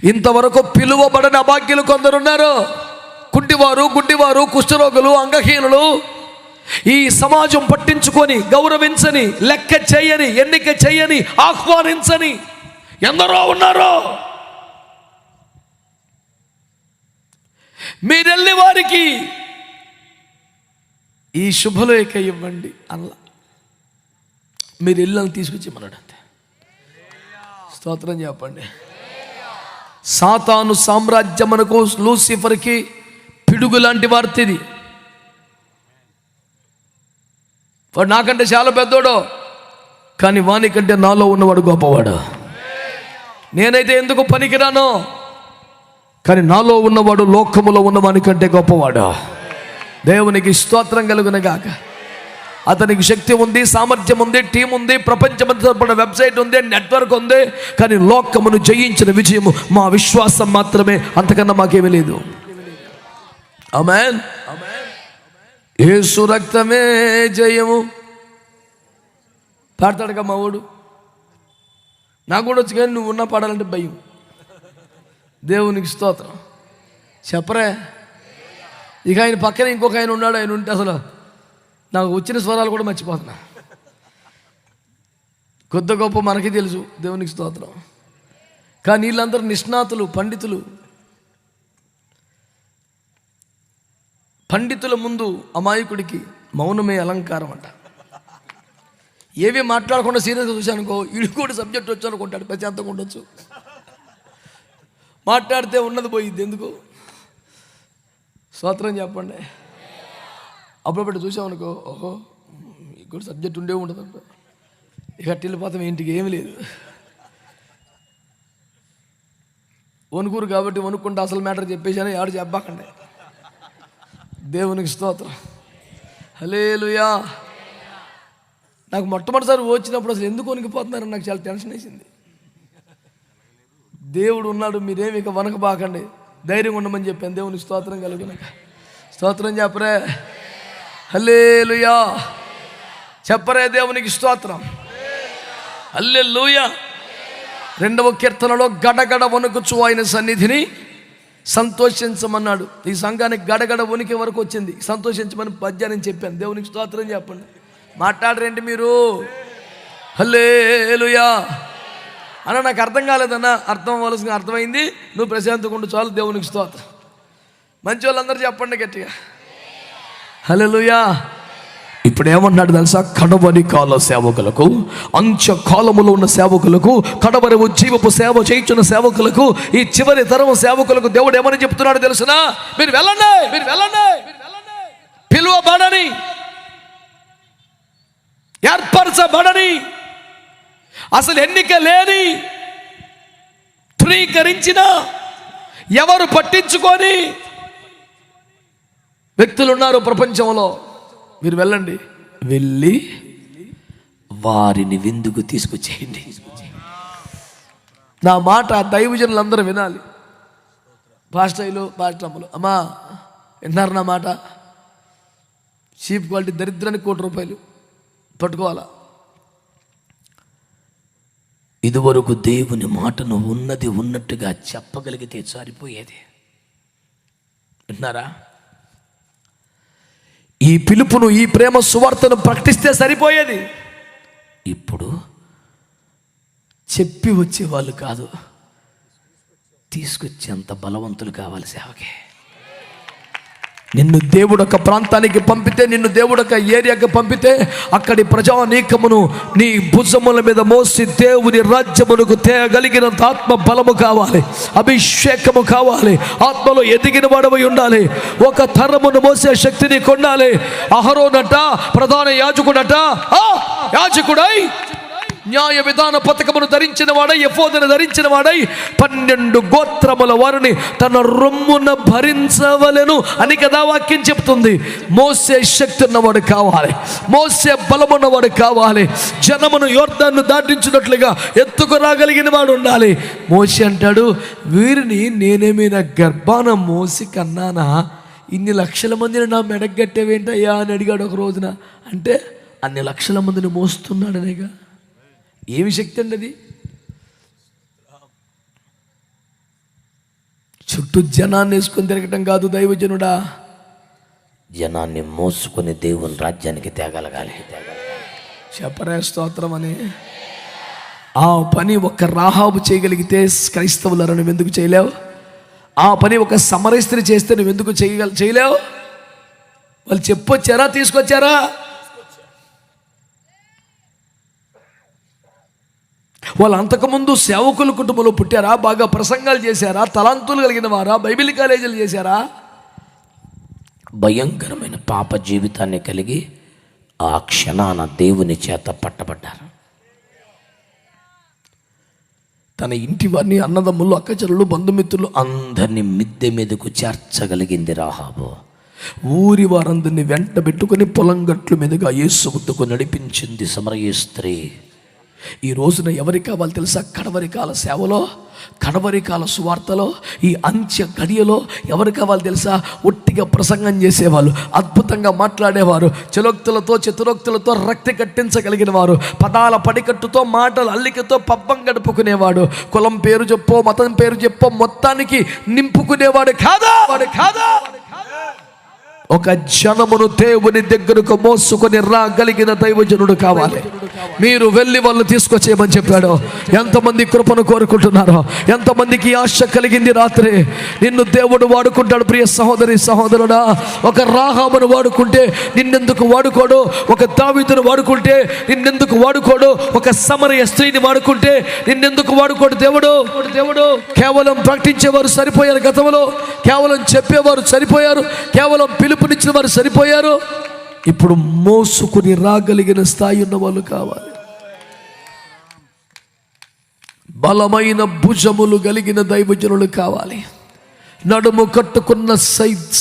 ఇంతవరకు పిలువబడని అభాగ్యులు కొందరున్నారు. కుంటివారు, గుడ్డివారు, కుష్ఠరోగులు, అంగహీనులు, ఈ సమాజం పట్టించుకొని గౌరవించని, లెక్క చేయని, ఎన్నిక చేయని, ఆహ్వానించని ఎందరో ఉన్నారు. మీరెళ్ళి వారికి ఈ శుభలేఖ ఇవ్వండి అలా మీరు ఇళ్ళని తీసుకొచ్చి మనడు అంతే. స్తోత్రం చెప్పండి. సాతాను సామ్రాజ్యమునకు, లూసిఫర్కి పిడుగు లాంటి వార్త ఇది. వాడు నాకంటే చాలా పెద్దోడు, కానీ వానికంటే నాలో ఉన్నవాడు గొప్పవాడు. నేనైతే ఎందుకు పనికిరాను, కానీ నాలో ఉన్నవాడు లోకములో ఉన్నవాని కంటే గొప్పవాడు. దేవునికి స్తోత్రం కలుగును గాక. అతనికి శక్తి ఉంది, సామర్థ్యం ఉంది, టీం ఉంది, ప్రపంచమంతా వెబ్సైట్ ఉంది, నెట్వర్క్ ఉంది. కానీ లోకమును జయించిన విజయము మా విశ్వాసం మాత్రమే, అంతకన్నా మాకేమీ లేదు. ఆమేన్. యేసు రక్తమే జయము పాడతాడుగా మా వాడు. నాకు కూడా వచ్చి, కానీ నువ్వు ఉన్నా పాడాలంటే భయం. దేవునికి స్తోత్రం చెప్పరే. ఇక ఆయన పక్కన ఇంకొక ఆయన ఉన్నాడు, ఆయన ఉంటే అసలు నాకు వచ్చిన స్వరాలు కూడా మర్చిపోతున్నా. కొద్ది గొప్ప మనకి తెలుసు, దేవునికి స్తోత్రం. కానీ వీళ్ళందరూ నిష్ణాతులు, పండితులు. పండితుల ముందు అమాయకుడికి మౌనమే అలంకారం అంట. ఏవి మాట్లాడకుండా సీరియస్గా చూశానుకో, వీడు కూడా సబ్జెక్ట్ వచ్చి అనుకుంటాడు, ప్రశాంతంగా ఉండొచ్చు. మాట్లాడితే ఉన్నది పోయిద్ది. ఎందుకు? స్తోత్రం చెప్పండి. అప్పుడప్పుడు చూసామనుకో, ఓహో మీకు కూడా సబ్జెక్ట్ ఉండే ఉండదు అనుకో, ఇక వెళ్ళిపోతాం, ఇంటికి ఏమి లేదు. వణుకూరు కాబట్టి వణుక్కుంటే అసలు మ్యాటర్ చెప్పేసాను, ఎవరు చెప్పకండి. దేవునికి స్తోత్రం. హల్లెలూయా. నాకు మొట్టమొదటిసారి వచ్చినప్పుడు అసలు ఎందుకు వణికిపోతున్నారని నాకు చాలా టెన్షన్ వేసింది. దేవుడు ఉన్నాడు, మీరేమి ఇక వనకబాకండి, ధైర్యంగా ఉండమని చెప్పాను. దేవునికి స్తోత్రం కలుగునక. స్తోత్రం చెప్పరే. హల్లెలూయా చెప్పరే. దేవునికి స్తోత్రం. హల్లెలూయా. 2వ కీర్తనలో గడగడ వణుకుచు ఆయన సన్నిధిని సంతోషించమన్నాడు. ఈ సంఘానికి గడగడ వణికే వరకు వచ్చింది, సంతోషించమని పద్యాన్ని చెప్పాను. దేవునికి స్తోత్రం చెప్పండి. మాట్లాడరేంటి మీరు? హల్లెలూయా అన్న. నాకు అర్థం కాలేదన్నా, అర్థం అవ్వాల్సిన అర్థమైంది. నువ్వు ప్రశాంతంగా ఉండు చాలు. దేవునికి స్తోత్రం. మంచి వాళ్ళందరూ చెప్పండి గట్టిగా హల్లెలూయా. ఇప్పుడు ఏమన్నాడు తెలుసా? కడవరి కాల సేవకులకు, అంచె కాలములో ఉన్న సేవకులకు, కడవరి ఉజ్జీవపు సేవ చేయించిన సేవకులకు, ఈ చివరి తరం సేవకులకు దేవుడు ఏమని చెప్తున్నాడు తెలుసునా? మీరు వెళ్ళండి, మీరు వెళ్ళండి, పిలువబడని, ఏర్పరచబడని, అసలు ఎన్నిక లేని, ధృవీకరించిన, ఎవరు పట్టించుకొని వ్యక్తులు ఉన్నారు ప్రపంచంలో. మీరు వెళ్ళండి, వెళ్ళి వారిని విందుకు తీసుకొచ్చేయండి. నా మాట దైవజనులందరూ వినాలి. పాస్టర్లు, పాస్టర్లు, అమ్మా విన్నారు నా మాట? చీప్ క్వాలిటీ దరిద్రానికి ₹1 పట్టుకోవాలా. ఇదివరకు దేవుని మాటను ఉన్నది ఉన్నట్టుగా చెప్పగలిగితే సరిపోయేది. విన్నారా? ఈ పిలుపును, ఈ ప్రేమ సువార్తను ప్రకటిస్తే సరిపోయేది. ఇప్పుడు చెప్పి వచ్చే వాళ్ళు కాదు, తీసుకొచ్చేంత బలవంతులు కావాలి సేవకి. నిన్ను దేవుడు ఒక ప్రాంతానికి పంపితే, నిన్ను దేవుడు ఒక ఏరియాకి పంపితే, అక్కడి ప్రజానీకమును నీ భుజముల మీద మోసి దేవుని రాజ్యమునకు తేగలిగినంత ఆత్మ బలము కావాలి, అభిషేకము కావాలి, ఆత్మలో ఎదిగిన వాడవై ఉండాలి. ఒక తరమును మోసే శక్తిని కొండాలి. అహరోనట ప్రధాన యాజకుడట, యాజకుడై న్యాయ విధాన పథకమును ధరించిన వాడై, ఎఫోదును ధరించిన వాడై 12 గోత్రముల వారిని తన రొమ్మున భరించవలెను అని కదా వాక్యం చెప్తుంది. మోసే శక్తి ఉన్నవాడు కావాలి, మోసే బలమున్నవాడు కావాలి. జనమును యోర్దాను దాటించినట్లుగా ఎత్తుకు రాగలిగిన వాడు ఉండాలి. మోసే అంటాడు, వీరిని నేనేమి నా గర్భాన మోసి కన్నానా? ఇన్ని లక్షల మందిని నా మెడగట్టేవేంటయ్యా అని అడిగాడు ఒక రోజున. అంటే అన్ని లక్షల మందిని మోస్తున్నాడనేగా. ఏమి శక్తి అండి అది? చుట్టూ జనాన్ని వేసుకొని తిరగటం కాదు దైవజనుడా, జనాన్ని మోసుకొని దేవుని రాజ్యానికి తేగలగాలి. చెప్పరే స్తోత్రం అని. ఆ పని ఒక రాహాబు చేయగలిగితే క్రైస్తవులను నువ్వు ఎందుకు చేయలేవు? ఆ పని ఒక సమరయ స్త్రీ చేస్తే నువ్వు ఎందుకు చేయలేవు? వాళ్ళు చెప్పొచ్చారా, తీసుకొచ్చారా? వాళ్ళు అంతకుముందు సేవకుల కుటుంబంలో పుట్టారా? బాగా ప్రసంగాలు చేశారా? తలాంతులు కలిగిన వారా? బైబిల్ కాలేజీలు చేశారా? భయంకరమైన పాప జీవితాన్ని కలిగి ఆ క్షణాన దేవుని చేత పట్టబడ్డారు. తన ఇంటి వారిని, అన్నదమ్ములు, అక్కచెల్లెలు, బంధుమిత్రులు అందరినీ మిద్దె మీదకు చేర్చగలిగింది రాహాబు. ఊరి వారందరినీ వెంట పెట్టుకుని పొలం గట్ల మీదుగా యేసు వద్దకు నడిపించింది సమరయ స్త్రీ. ఈ రోజున ఎవరికి కావాలి తెలుసా? కడవరి కాల సేవలో, కడవరి కాల సువార్తలో, ఈ అంత్య గడియలో ఎవరికి కావాలి తెలుసా? ఒట్టిగా ప్రసంగం చేసేవాళ్ళు, అద్భుతంగా మాట్లాడేవారు, చలోక్తులతో చతురోక్తులతో రక్తి కట్టించగలిగిన వారు, పదాల పడికట్టుతో మాటల అల్లికతో పబ్బం గడుపుకునేవాడు, కులం పేరు చెప్పో మతం పేరు చెప్పో మొత్తానికి నింపుకునేవాడు కాదా? ఒక జనమును దేవుని దగ్గరకు మోసుకొని రాగలిగిన దైవజనుడు కావాలి. మీరు వెళ్ళి వాళ్ళు తీసుకొచ్చేయమని చెప్పాడు. ఎంతమంది కృపను కోరుకుంటున్నారో, ఎంతమందికి ఆశ కలిగింది రాత్రి. నిన్ను దేవుడు వాడుకుంటాడు. ప్రియ సహోదరి సహోదరుడా, ఒక రాహాబును వాడుకుంటే నిన్నెందుకు వాడుకోడు? ఒక దావీదును వాడుకుంటే నిన్నెందుకు వాడుకోడు? ఒక సమరయ స్త్రీని వాడుకుంటే నిన్నెందుకు వాడుకోడు దేవుడు? కేవలం ప్రకటించేవారు సరిపోయారు గతంలో, కేవలం చెప్పేవారు సరిపోయారు, కేవలం పిలుపునిచ్చిన వారు సరిపోయారు. ఇప్పుడు మోసుకుని రాగలిగిన స్థాయి ఉన్న వాళ్ళు కావాలి. బలమైన భుజములు కలిగిన దైవజనులు కావాలి. నడుము కట్టుకున్న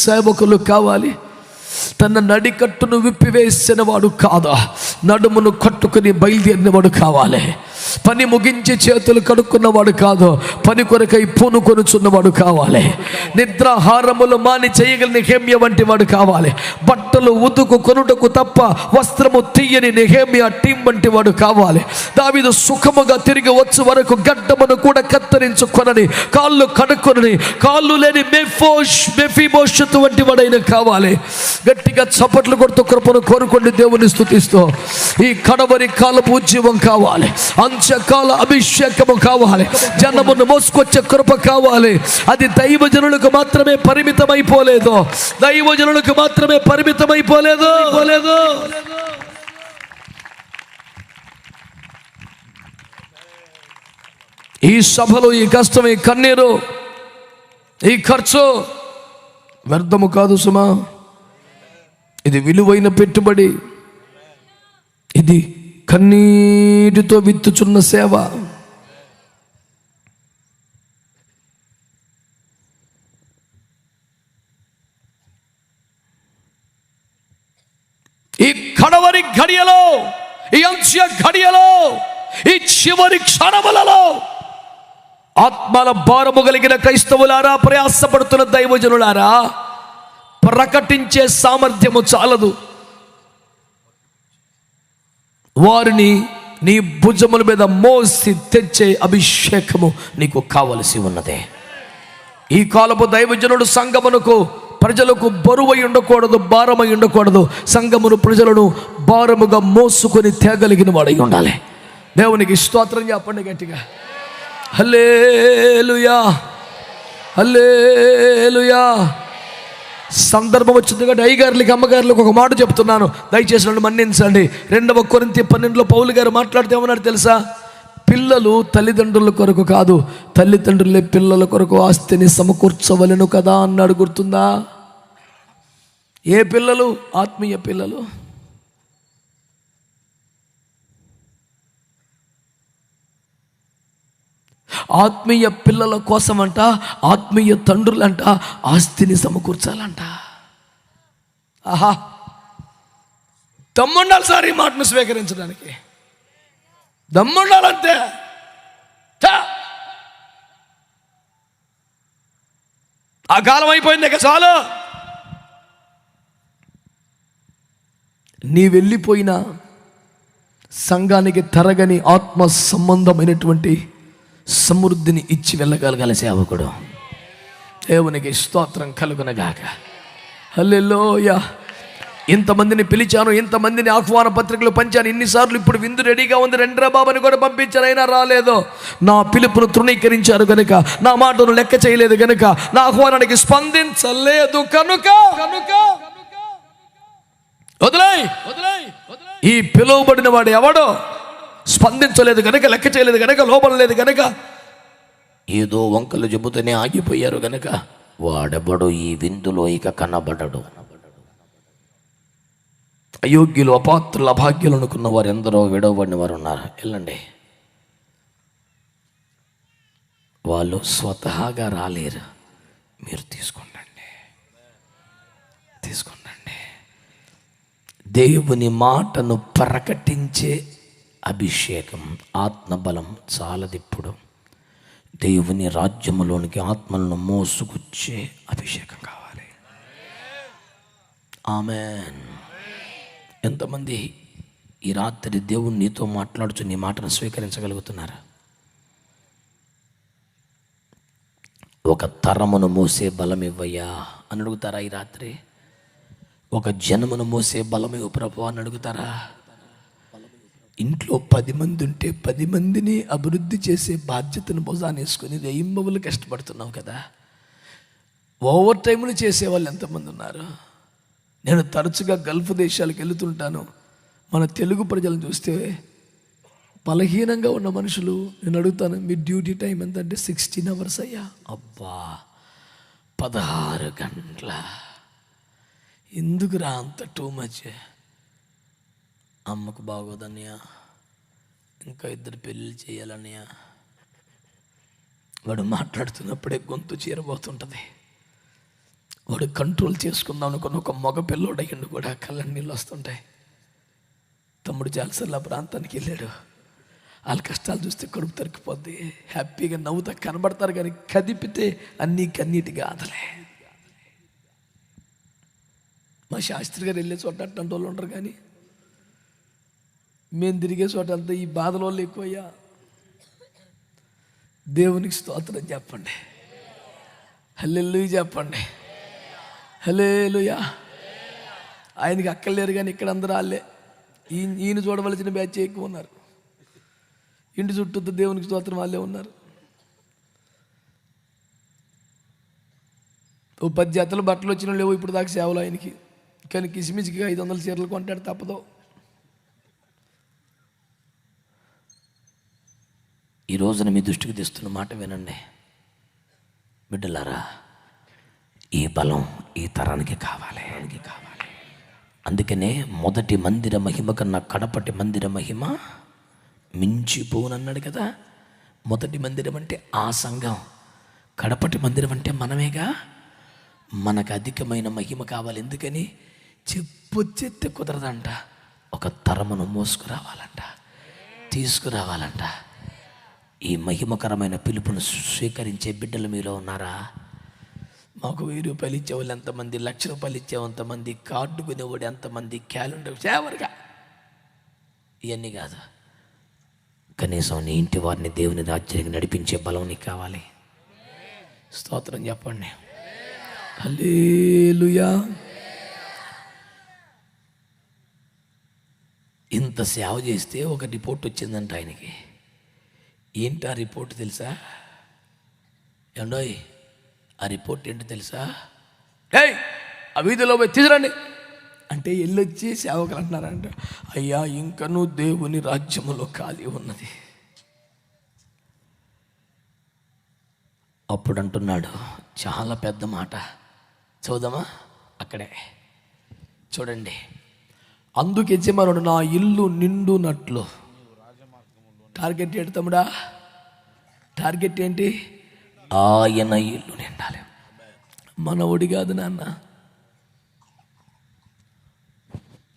సేవకులు కావాలి. తన నడికట్టును విప్పివేసిన వాడు కాదా, నడుమును కట్టుకుని బయలుదేరినవాడు కావాలి. పని ముగించి చేతులు కడుక్కున్నవాడు కాదు, పని కొరకై పూనుకొనుచున్నవాడు కావాలి. నిద్రాహారములు మాని చేయగల నెహెమ్యా వంటి వాడు కావాలి. బట్టలు ఉతుకు కొనుటకు తప్ప వస్త్రము తీయని నెహెమ్యా టీం వంటి వాడు కావాలి. దావీదు సుఖముగా తిరిగి వచ్చు వరకు గడ్డమును కూడా కత్తిరించుకొనని, కాళ్ళు కడుక్కొనని, కాళ్ళు లేని మెఫీబోషతు వంటి వాడైన కావాలి. గట్టిగా చప్పట్లు కొడుతూ కృపను కోరుకోండి. దేవుని స్తుతిస్తూ ఈ కడవరి కాలపు ఉద్యమం కావాలి, అంత్యకాల అభిషేకము కావాలి, జనమును మోసుకొచ్చే కృప కావాలి. అది దైవజనులకు మాత్రమే పరిమితమైపోలేదు, దైవజనులకు మాత్రమే పరిమితమైపోలేదు. ఈ సభలో ఈ కష్టం, ఈ కన్నీరు, ఈ ఖర్చు వ్యర్థము కాదు సుమా. ఇది విలువైన పెట్టుబడి. ఇది కన్నీటితో విత్తుచున్న సేవ. ఈ కడవరి ఘడియలో, ఈ అంత్య ఘడియలో, ఈ చివరి క్షణములలో ఆత్మల భారము కలిగిన క్రైస్తవులారా, ప్రయాసపడుతున్న దైవజనులారా, ప్రకటించే సామర్థ్యము చాలదు. వారిని నీ భుజముల మీద మోసి తెచ్చే అభిషేకము నీకు కావలసి ఉన్నదే. ఈ కాలపు దైవజనుడు సంఘమునకు, ప్రజలకు బరువై ఉండకూడదు, భారమై ఉండకూడదు. సంఘమును, ప్రజలను భారముగా మోసుకొని తేగలిగిన వాడై ఉండాలి. దేవునికి స్తోత్రం చెప్పండి గట్టిగా. హల్లెలూయా, హల్లెలూయా. సందర్భం వచ్చింది కాబట్టి అయ్యగారులకి, అమ్మగారులకు ఒక మాట చెప్తున్నాను, దయచేసి నన్ను మన్నించండి. 2 కొరింథీ 12 పౌలు గారు మాట్లాడితే ఏమన్నాడు తెలుసా? పిల్లలు తల్లిదండ్రుల కొరకు కాదు, తల్లిదండ్రులే పిల్లల కొరకు ఆస్తిని సమకూర్చవలెను కదా అన్నాడు. గుర్తుందా? ఏ పిల్లలు? ఆత్మీయ పిల్లలు. ఆత్మీయ పిల్లల కోసమంట, ఆత్మీయ తండ్రులంట ఆస్తిని సమకూర్చాలంట. ఆహా, దమ్ముండాలి సార్ ఈ మాటను స్వీకరించడానికి, దమ్ముండాలంతే. ఆ కాలం అయిపోయింది, ఇక చాలు. నీ వెళ్ళిపోయిన సంఘానికి తరగని ఆత్మ సంబంధమైనటువంటి సమృద్ధిని ఇచ్చి వెళ్ళగలగాలి సేవకుడు. దేవునికి స్తోత్రం కలుగునగాక. హల్లెలూయా. ఇంతమందిని పిలిచాను, ఇంతమందిని ఆహ్వాన పత్రికలు పంచాను, ఇన్నిసార్లు ఇప్పుడు విందు రెడీగా ఉంది, రెండ్రా బాబుని కూడా పంపించారు, అయినా రాలేదు. నా పిలుపును తృణీకరించారు గనుక, నా మాటను లెక్క చేయలేదు గనుక, నా ఆహ్వానానికి స్పందించలేదు కనుక వదిలేయ్. ఈ పిలువబడిన వాడు ఎవడో స్పందించలేదు గనక, లెక్క చేయలేదు గనక, లోపల లేదు గనక, ఏదో వంకలు చెబుతూనే ఆగిపోయారు గనక వాడెవడో ఈ విందులో ఇక కనబడడు. అయోగ్యులు, అపాత్రులు, అభాగ్యులు అనుకున్న వారు ఎందరో విడవబడిన వారు ఉన్నారు. వెళ్ళండి, వాళ్ళు స్వతహాగా రాలేరు, మీరు తీసుకోండి. దేవుని మాటను ప్రకటించే అభిషేకం, ఆత్మబలం చాలదిప్పుడు. దేవుని రాజ్యములోనికి ఆత్మలను మోసుకొచ్చే అభిషేకం కావాలి. ఆమేన్. ఎంతమంది ఈ రాత్రి దేవుని నీతో మాట్లాడుచు నీ మాటను స్వీకరించగలుగుతున్నారా? ఒక తరమును మోసే బలం ఇవ్వయ్యా అని అడుగుతారా ఈ రాత్రి? ఒక జనమును మోసే బలం ఇవ్వు ప్రభు అని అడుగుతారా? ఇంట్లో 10 మంది ఉంటే 10 మందిని అభివృద్ధి చేసే బాధ్యతను భుజాన్ని వేసుకొని రెయింబవులు కష్టపడుతున్నావు కదా. ఓవర్ టైములు చేసేవాళ్ళు ఎంతమంది ఉన్నారు? నేను తరచుగా గల్ఫ్ దేశాలకు వెళుతుంటాను. మన తెలుగు ప్రజలను చూస్తే బలహీనంగా ఉన్న మనుషులు, నేను అడుగుతాను, మీ డ్యూటీ టైం ఎంత అంటే 16 hours అయ్యా. అబ్బా, 16 గంటల ఎందుకురా అంత టూ మచ్? అమ్మకు బాగోదన్నయ్య, ఇంకా 2 పెళ్ళిళ్ళు చేయాలన్నయ్య. వాడు మాట్లాడుతున్నప్పుడే గొంతు చీరబోతుంటుంది. వాడు కంట్రోల్ చేసుకుందాం అనుకున్న ఒక మగ పిల్లోడయ్యండు కూడా కళ్ళ నీళ్ళు వస్తుంటాయి. తమ్ముడు చాలాసార్లు ఆ ప్రాంతానికి వెళ్ళాడు. వాళ్ళ కష్టాలు చూస్తే కడుపు తరికిపోద్ది. హ్యాపీగా నవ్వుతా కనబడతారు, కానీ కదిపితే అన్నీ కన్నీటి గాథలే. మా శాస్త్రి గారు వెళ్ళే చోట అట్లాంటి వాళ్ళు ఉంటారు, కానీ మేము తిరిగే చోట అంతా ఈ బాధల వాళ్ళు ఎక్కువయ్యా. దేవునికి స్తోత్రం చెప్పండి, హల్లెలూయా చెప్పండి, హల్లెలూయా. ఆయనకి అక్కర్లేరు, కానీ ఇక్కడ అందరూ వాళ్ళే. ఈయన చూడవలసిన బ్యాచ్ ఎక్కువ ఉన్నారు. ఇంటి చుట్టూ దేవునికి స్తోత్రం వాళ్ళే ఉన్నారు. ఓ 10 జతలు బట్టలు వచ్చిన లేవు ఇప్పుడు దాకా సేవలు ఆయనకి, కానీ కిసిమిసికి 500 చీరలు కొంటాడు, తప్పదు. ఈ రోజున మీ దృష్టికి తెస్తున్న మాట వినండి బిడ్డలారా. ఈ బలం ఈ తరానికి కావాలి. అందుకనే మొదటి మందిర మహిమ కన్నా కడపటి మందిర మహిమ మించిపోనన్నాడు కదా. మొదటి మందిరం అంటే ఆ సంఘం, కడపటి మందిరం అంటే మనమేగా. మనకు అధికమైన మహిమ కావాలి. ఎందుకని? చెప్పొచ్చెత్తే కుదరదంట. ఒక తరమును మోసుకురావాలంట, తీసుకురావాలంట. ఈ మహిమకరమైన పిలుపును స్వీకరించే బిడ్డలు మీలో ఉన్నారా? మాకు 1000 రూపాయలు ఇచ్చేవాళ్ళు ఎంతమంది, 1,00,000 రూపాయలు ఇచ్చేవంతమంది, కార్డు కొనేవాడు ఎంతమంది, క్యాలెండర్ సేవరుగా, ఇవన్నీ కాదు. కనీసం నీ ఇంటి వారిని దేవుని రాజ్యానికి నడిపించే బలం నీకు కావాలి. స్తోత్రం చెప్పండి, హల్లెలూయా. ఇంత సేవ చేస్తే ఒక రిపోర్ట్ వచ్చిందంట ఆయనకి. ఏంటి ఆ రిపోర్ట్ తెలుసా? ఏమండోయ్, ఆ రిపోర్ట్ ఏంటి తెలుసా? ఏయ్, ఆ వీధిలో పోయి తీసురండి అంటే వెళ్ళొచ్చి సేవకులు అంటున్నారంట, అయ్యా ఇంకనూ దేవుని రాజ్యములో ఖాళీ ఉన్నది. అప్పుడు అంటున్నాడు చాలా పెద్ద మాట, చదువుదామా? అక్కడే చూడండి. అందుకు యజమానుడు నా ఇల్లు నిండునట్లు. టార్గెట్ ఏంటి తమ్ముడా? టార్గెట్ ఏంటి? ఆయన ఇల్లు నిండాలి. మనవుడి కాదు నాన్న.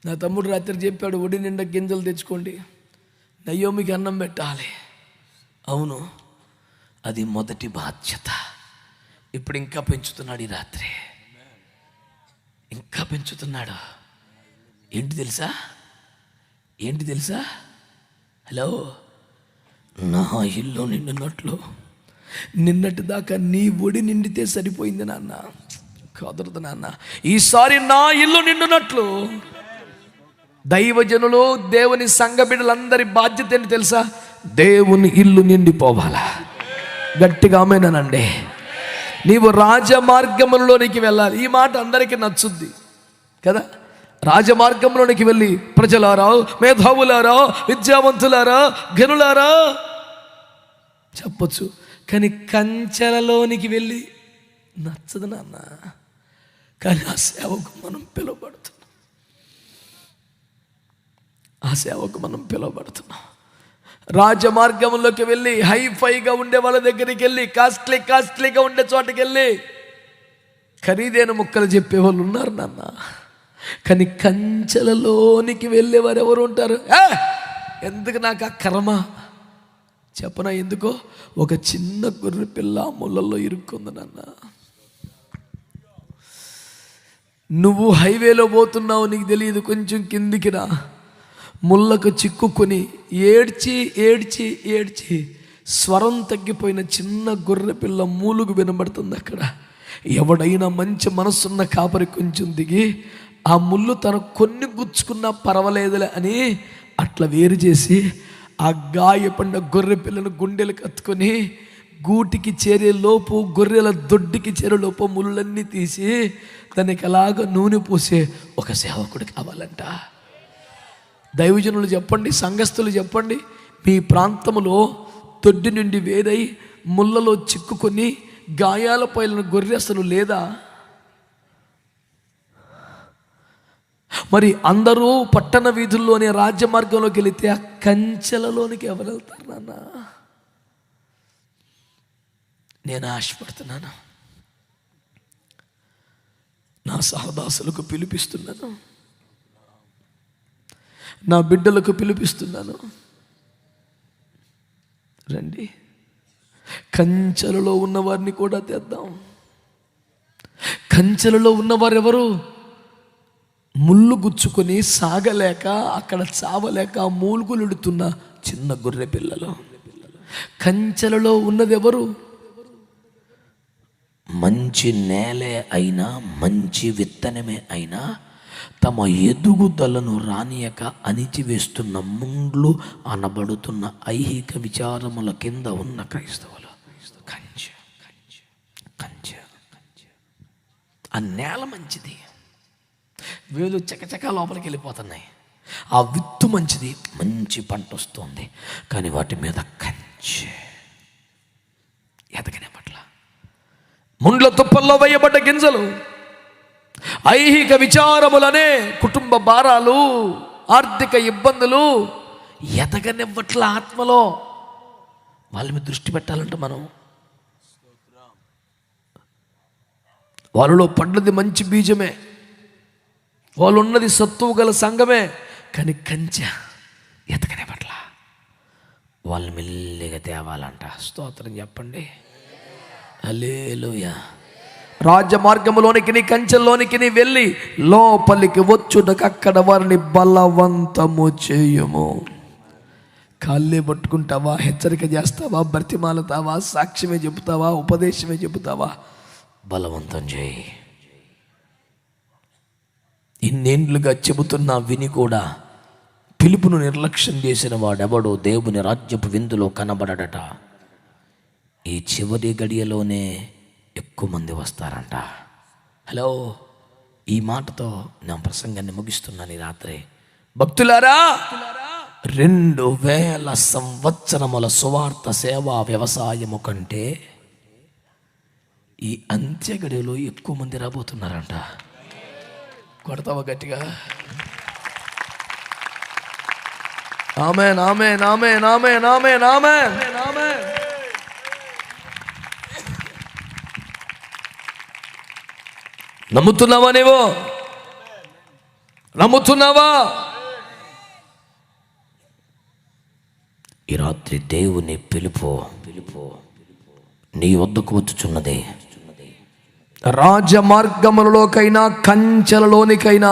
నా తమ్ముడు రాత్రి చెప్పాడు, ఒడి నిండా గింజలు తెచ్చుకోండి, నయోమికి అన్నం పెట్టాలి. అవును, అది మొదటి బాధ్యత. ఇప్పుడు ఇంకా పెంచుతున్నాడు. ఈ రాత్రి ఇంకా పెంచుతున్నాడు. ఏంటి తెలుసా? హలో, నా ఇల్లు నిండినట్లు. నిన్నటి దాకా నీ ఒడి నిండితే సరిపోయింది నాన్న, కుదరదు నాన్న. ఈసారి నా ఇల్లు నిండునట్లు. దైవజనులు, దేవుని సంఘ బిడ్డలందరి బాధ్యత ఏంటి తెలుసా? దేవుని ఇల్లు నిండిపోవాలా. గట్టిగా ఆమేనండి. నీవు రాజమార్గంలోనికి వెళ్ళాలి. ఈ మాట అందరికీ నచ్చుద్ది కదా. రాజమార్గంలోనికి వెళ్ళి ప్రజలారా, మేధావులారా, విద్యావంతులారా, ఘనులారా చెప్పొచ్చు, కానీ కంచెలలోనికి వెళ్ళి నచ్చదు నాన్న. కానీ ఆ సేవకు మనం పిలువబడుతున్నాం. రాజమార్గంలోకి వెళ్ళి హైఫైగా ఉండే వాళ్ళ దగ్గరికి వెళ్ళి, కాస్ట్లీగా ఉండే చోటకి వెళ్ళి ఖరీదైన ముక్కలు చెప్పేవాళ్ళు ఉన్నారు నాన్న. కానీ కంచెలలోనికి వెళ్ళేవారు ఎవరు ఉంటారు? ఎందుకు నాకు ఆ కర్మ చెప్పనా? ఎందుకో ఒక చిన్న గొర్రె పిల్ల ముళ్ళల్లో ఇరుక్కుంది నాన్న. నువ్వు హైవేలో పోతున్నావు, నీకు తెలియదు, కొంచెం కిందికి రా, ముళ్ళకు చిక్కుకొని ఏడ్చి ఏడ్చి ఏడ్చి స్వరం తగ్గిపోయిన చిన్న గొర్రె పిల్ల మూలుగు వినబడుతుంది అక్కడ. ఎవడైనా మంచి మనసున్న కాపరి కొంచెం దిగి ఆ ముళ్ళు తన కొన్ని గుచ్చుకున్నా పర్వాలేదులే అని అట్లా వేరు చేసి ఆ గాయపడిన గొర్రె పిల్లను గుండెలు కత్తుకొని గూటికి చేరే లోపు, గొర్రెల దొడ్డికి చేరే లోపు ముళ్ళన్నీ తీసి దానికి అలాగ నూనె పోసే ఒక సేవకుడు కావాలంట. దైవజనులు చెప్పండి, సంఘస్థులు చెప్పండి, మీ ప్రాంతంలో దొడ్డి నుండి వేరై ముళ్ళలో చిక్కుకొని గాయాల పైన గొర్రె అసలు లేదా? మరి అందరూ పట్టణ వీధుల్లోనే రాజ్య మార్గంలోకి వెళితే ఆ కంచెలలోనికి ఎవరు వెళ్తారు నాన్న? నేను ఆశపడుతున్నాను, నా సహదాసులకు పిలిపిస్తున్నాను, నా బిడ్డలకు పిలిపిస్తున్నాను, రండి కంచెలలో ఉన్నవారిని కూడా తెద్దాం. కంచెలలో ఉన్నవారు ఎవరు? ముళ్ళు గుచ్చుకొని సాగలేక అక్కడ చావలేక మూలుగులుడుతున్న చిన్న గొర్రె పిల్లలు. కంచెలలో ఉన్నది ఎవరు? మంచి నేలే అయినా, మంచి విత్తనమే అయినా తమ ఎదుగుదలను రానియక అణిచివేస్తున్న ముండ్లు అనబడుతున్న ఐహిక విచారముల కింద ఉన్న క్రైస్తవులు. కంచె కంచె కంచె కంచె. ఆ నేల మంచిది, వేలు చకచక లోపలికి వెళ్ళిపోతున్నాయి, ఆ విత్తు మంచిది, మంచి పంట వస్తుంది, కానీ వాటి మీద కంచె ఎదగనే పట్ల. ముండ్ల తుప్పల్లో వేయబడ్డ గింజలు, ఐహిక విచారములనే కుటుంబ భారాలు, ఆర్థిక ఇబ్బందులు ఎదగనివ్వట్ల. ఆత్మలో వాళ్ళ మీద దృష్టి పెట్టాలంటే మనం, వాళ్ళలో పడ్డది మంచి బీజమే, వాళ్ళు ఉన్నది సత్తువు గల సంఘమే, కానీ కంచె ఎదగనే పట్ల. వాళ్ళు మెల్లిగా తేవాలంట. స్తోత్రం చెప్పండి, హల్లెలూయా. రాజ్య మార్గములోనికి కంచెల్లోనికి వెళ్ళి లోపలికి వచ్చుటకు అక్కడ వారిని బలవంతము చేయము. కాళ్ళే పట్టుకుంటావా, హెచ్చరిక చేస్తావా, బ్రతిమాలతావా, సాక్ష్యమే చెబుతావా, ఉపదేశమే చెబుతావా? బలవంతం చేయి. ఇన్నేండ్లుగా చెబుతున్నా విని కూడా పిలుపును నిర్లక్ష్యం చేసిన వాడెవడో దేవుని రాజ్యపు విందులో కనబడట. ఈ చివరి గడియలోనే ఎక్కువ మంది వస్తారంట. హలో, ఈ మాటతో నా ప్రసంగాన్ని ముగిస్తున్నాను ఈ రాత్రి. భక్తులారా, 2000 సంవత్సరముల సువార్త సేవా వ్యవసాయము కంటే ఈ అంత్యగడిలో ఎక్కువ మంది రాబోతున్నారంట. కొడతావా గట్టిగా? ఆమేన్, ఆమేన్, ఆమేన్, ఆమేన్, ఆమేన్, ఆమేన్, ఆమేన్. నమ్ముతున్నావా? నీవు నమ్ముతున్నావా? ఈ రాత్రి దేవుని పిలుపు నీ వద్దకు వచ్చుచున్నది. రాజ మార్గములలోకైనా కంచెలలోనికైనా.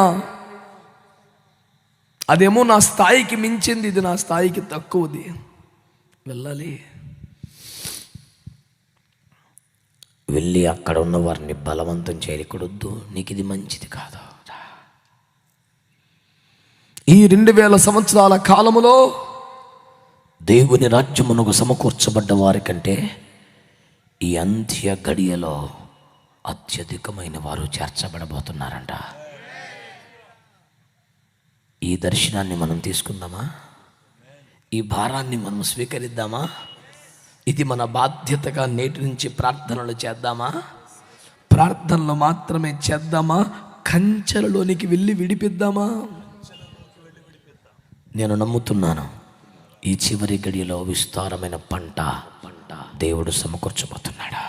అదేమో నా స్థాయికి మించింది, ఇది నా స్థాయికి తక్కువది. వెళ్ళాలి, వెళ్ళి అక్కడ ఉన్న వారిని బలవంతం చేయకూడదు. నీకు ఇది మంచిది కాదు. ఈ 2000 సంవత్సరాల కాలములో దేవుని రాజ్యమునకు సమకూర్చబడ్డ వారి కంటే ఈ అంత్య గడియలో అత్యధికమైన వారు చేర్చబడబోతున్నారంట. ఈ దర్శనాన్ని మనం తీసుకుందామా? ఈ భారాన్ని మనం స్వీకరిద్దామా? ఇది మన బాధ్యతగా నేటి నుంచి ప్రార్థనలు చేద్దామా? ప్రార్థనలు మాత్రమే చేద్దామా? కంచెలలోనికి వెళ్ళి విడిపిద్దామా? నేను నమ్ముతున్నాను, ఈ చివరి గడియలో విస్తారమైన పంట దేవుడు సమకూర్చబోతున్నాడు.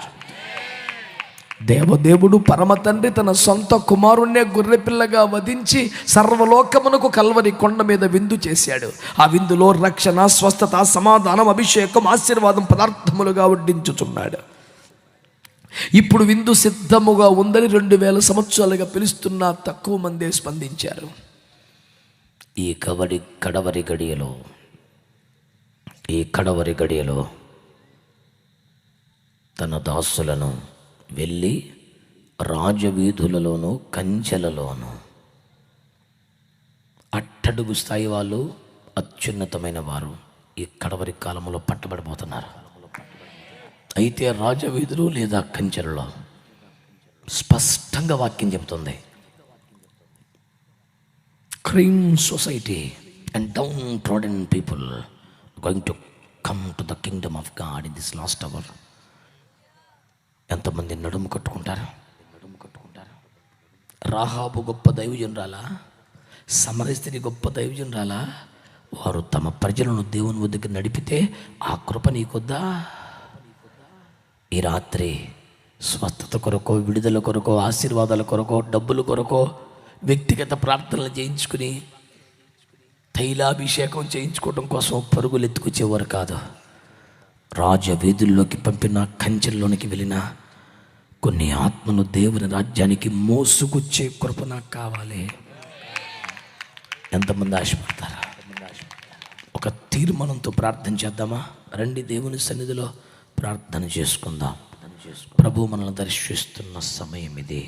దేవదేవుడు పరమ తండ్రి తన సొంత కుమారుణ్ణే గొర్రెపిల్లగా వధించి సర్వలోకమునకు కల్వరి కొండ మీద విందు చేశాడు. ఆ విందులో రక్షణ, స్వస్థత, సమాధానం, అభిషేకం, ఆశీర్వాదం పదార్థములుగా వడ్డించుచున్నాడు. ఇప్పుడు విందు సిద్ధముగా ఉందని 2000 సంవత్సరాలుగా పిలుస్తున్న తక్కువ మందే స్పందించారు. ఈ కడవరి గడియలో తన దాసులను వెళ్ళి రాజవీధులలోనూ కంచెలలోనూ అట్టడుగు స్థాయి వాళ్ళు, అత్యున్నతమైన వారు ఈ కడవరి కాలంలో పట్టబడిపోతున్నారు. అయితే రాజవీధులు లేదా కంచెలలో స్పష్టంగా వాక్యం చెబుతుంది, cream society and downtrodden people going to come to the kingdom of God in this last hour. ఎంతమంది నడుము కట్టుకుంటారు? రాహాబు గొప్ప దైవజనురాలా? సమరస్త్రీ గొప్ప దైవజనురాలా? వారు తమ ప్రజలను దేవుని వద్దకు నడిపితే ఆ కృప నీకొద్దా? ఈ రాత్రి స్వస్థత కొరకో, విడుదల కొరకో, ఆశీర్వాదాల కొరకో, డబ్బుల కొరకో వ్యక్తిగత ప్రార్థనలు చేయించుకుని తైలాభిషేకం చేయించుకోవడం కోసం పరుగులు ఎత్తుకొచ్చేవారు కాదు. రాజవీధుల్లోకి పంపిన, కంచెల్లోనికి వెళ్ళిన కొన్ని ఆత్మను దేవుని రాజ్యానికి మోసుకొచ్చే కృప నాకు కావాలి. ఎంతమంది ఆశపడతారా? ఒక తీర్మానంతో ప్రార్థన చేద్దామా? రండి, దేవుని సన్నిధిలో ప్రార్థన చేసుకుందాం. ప్రభు మనల్ని దర్శిస్తున్న సమయం ఇది.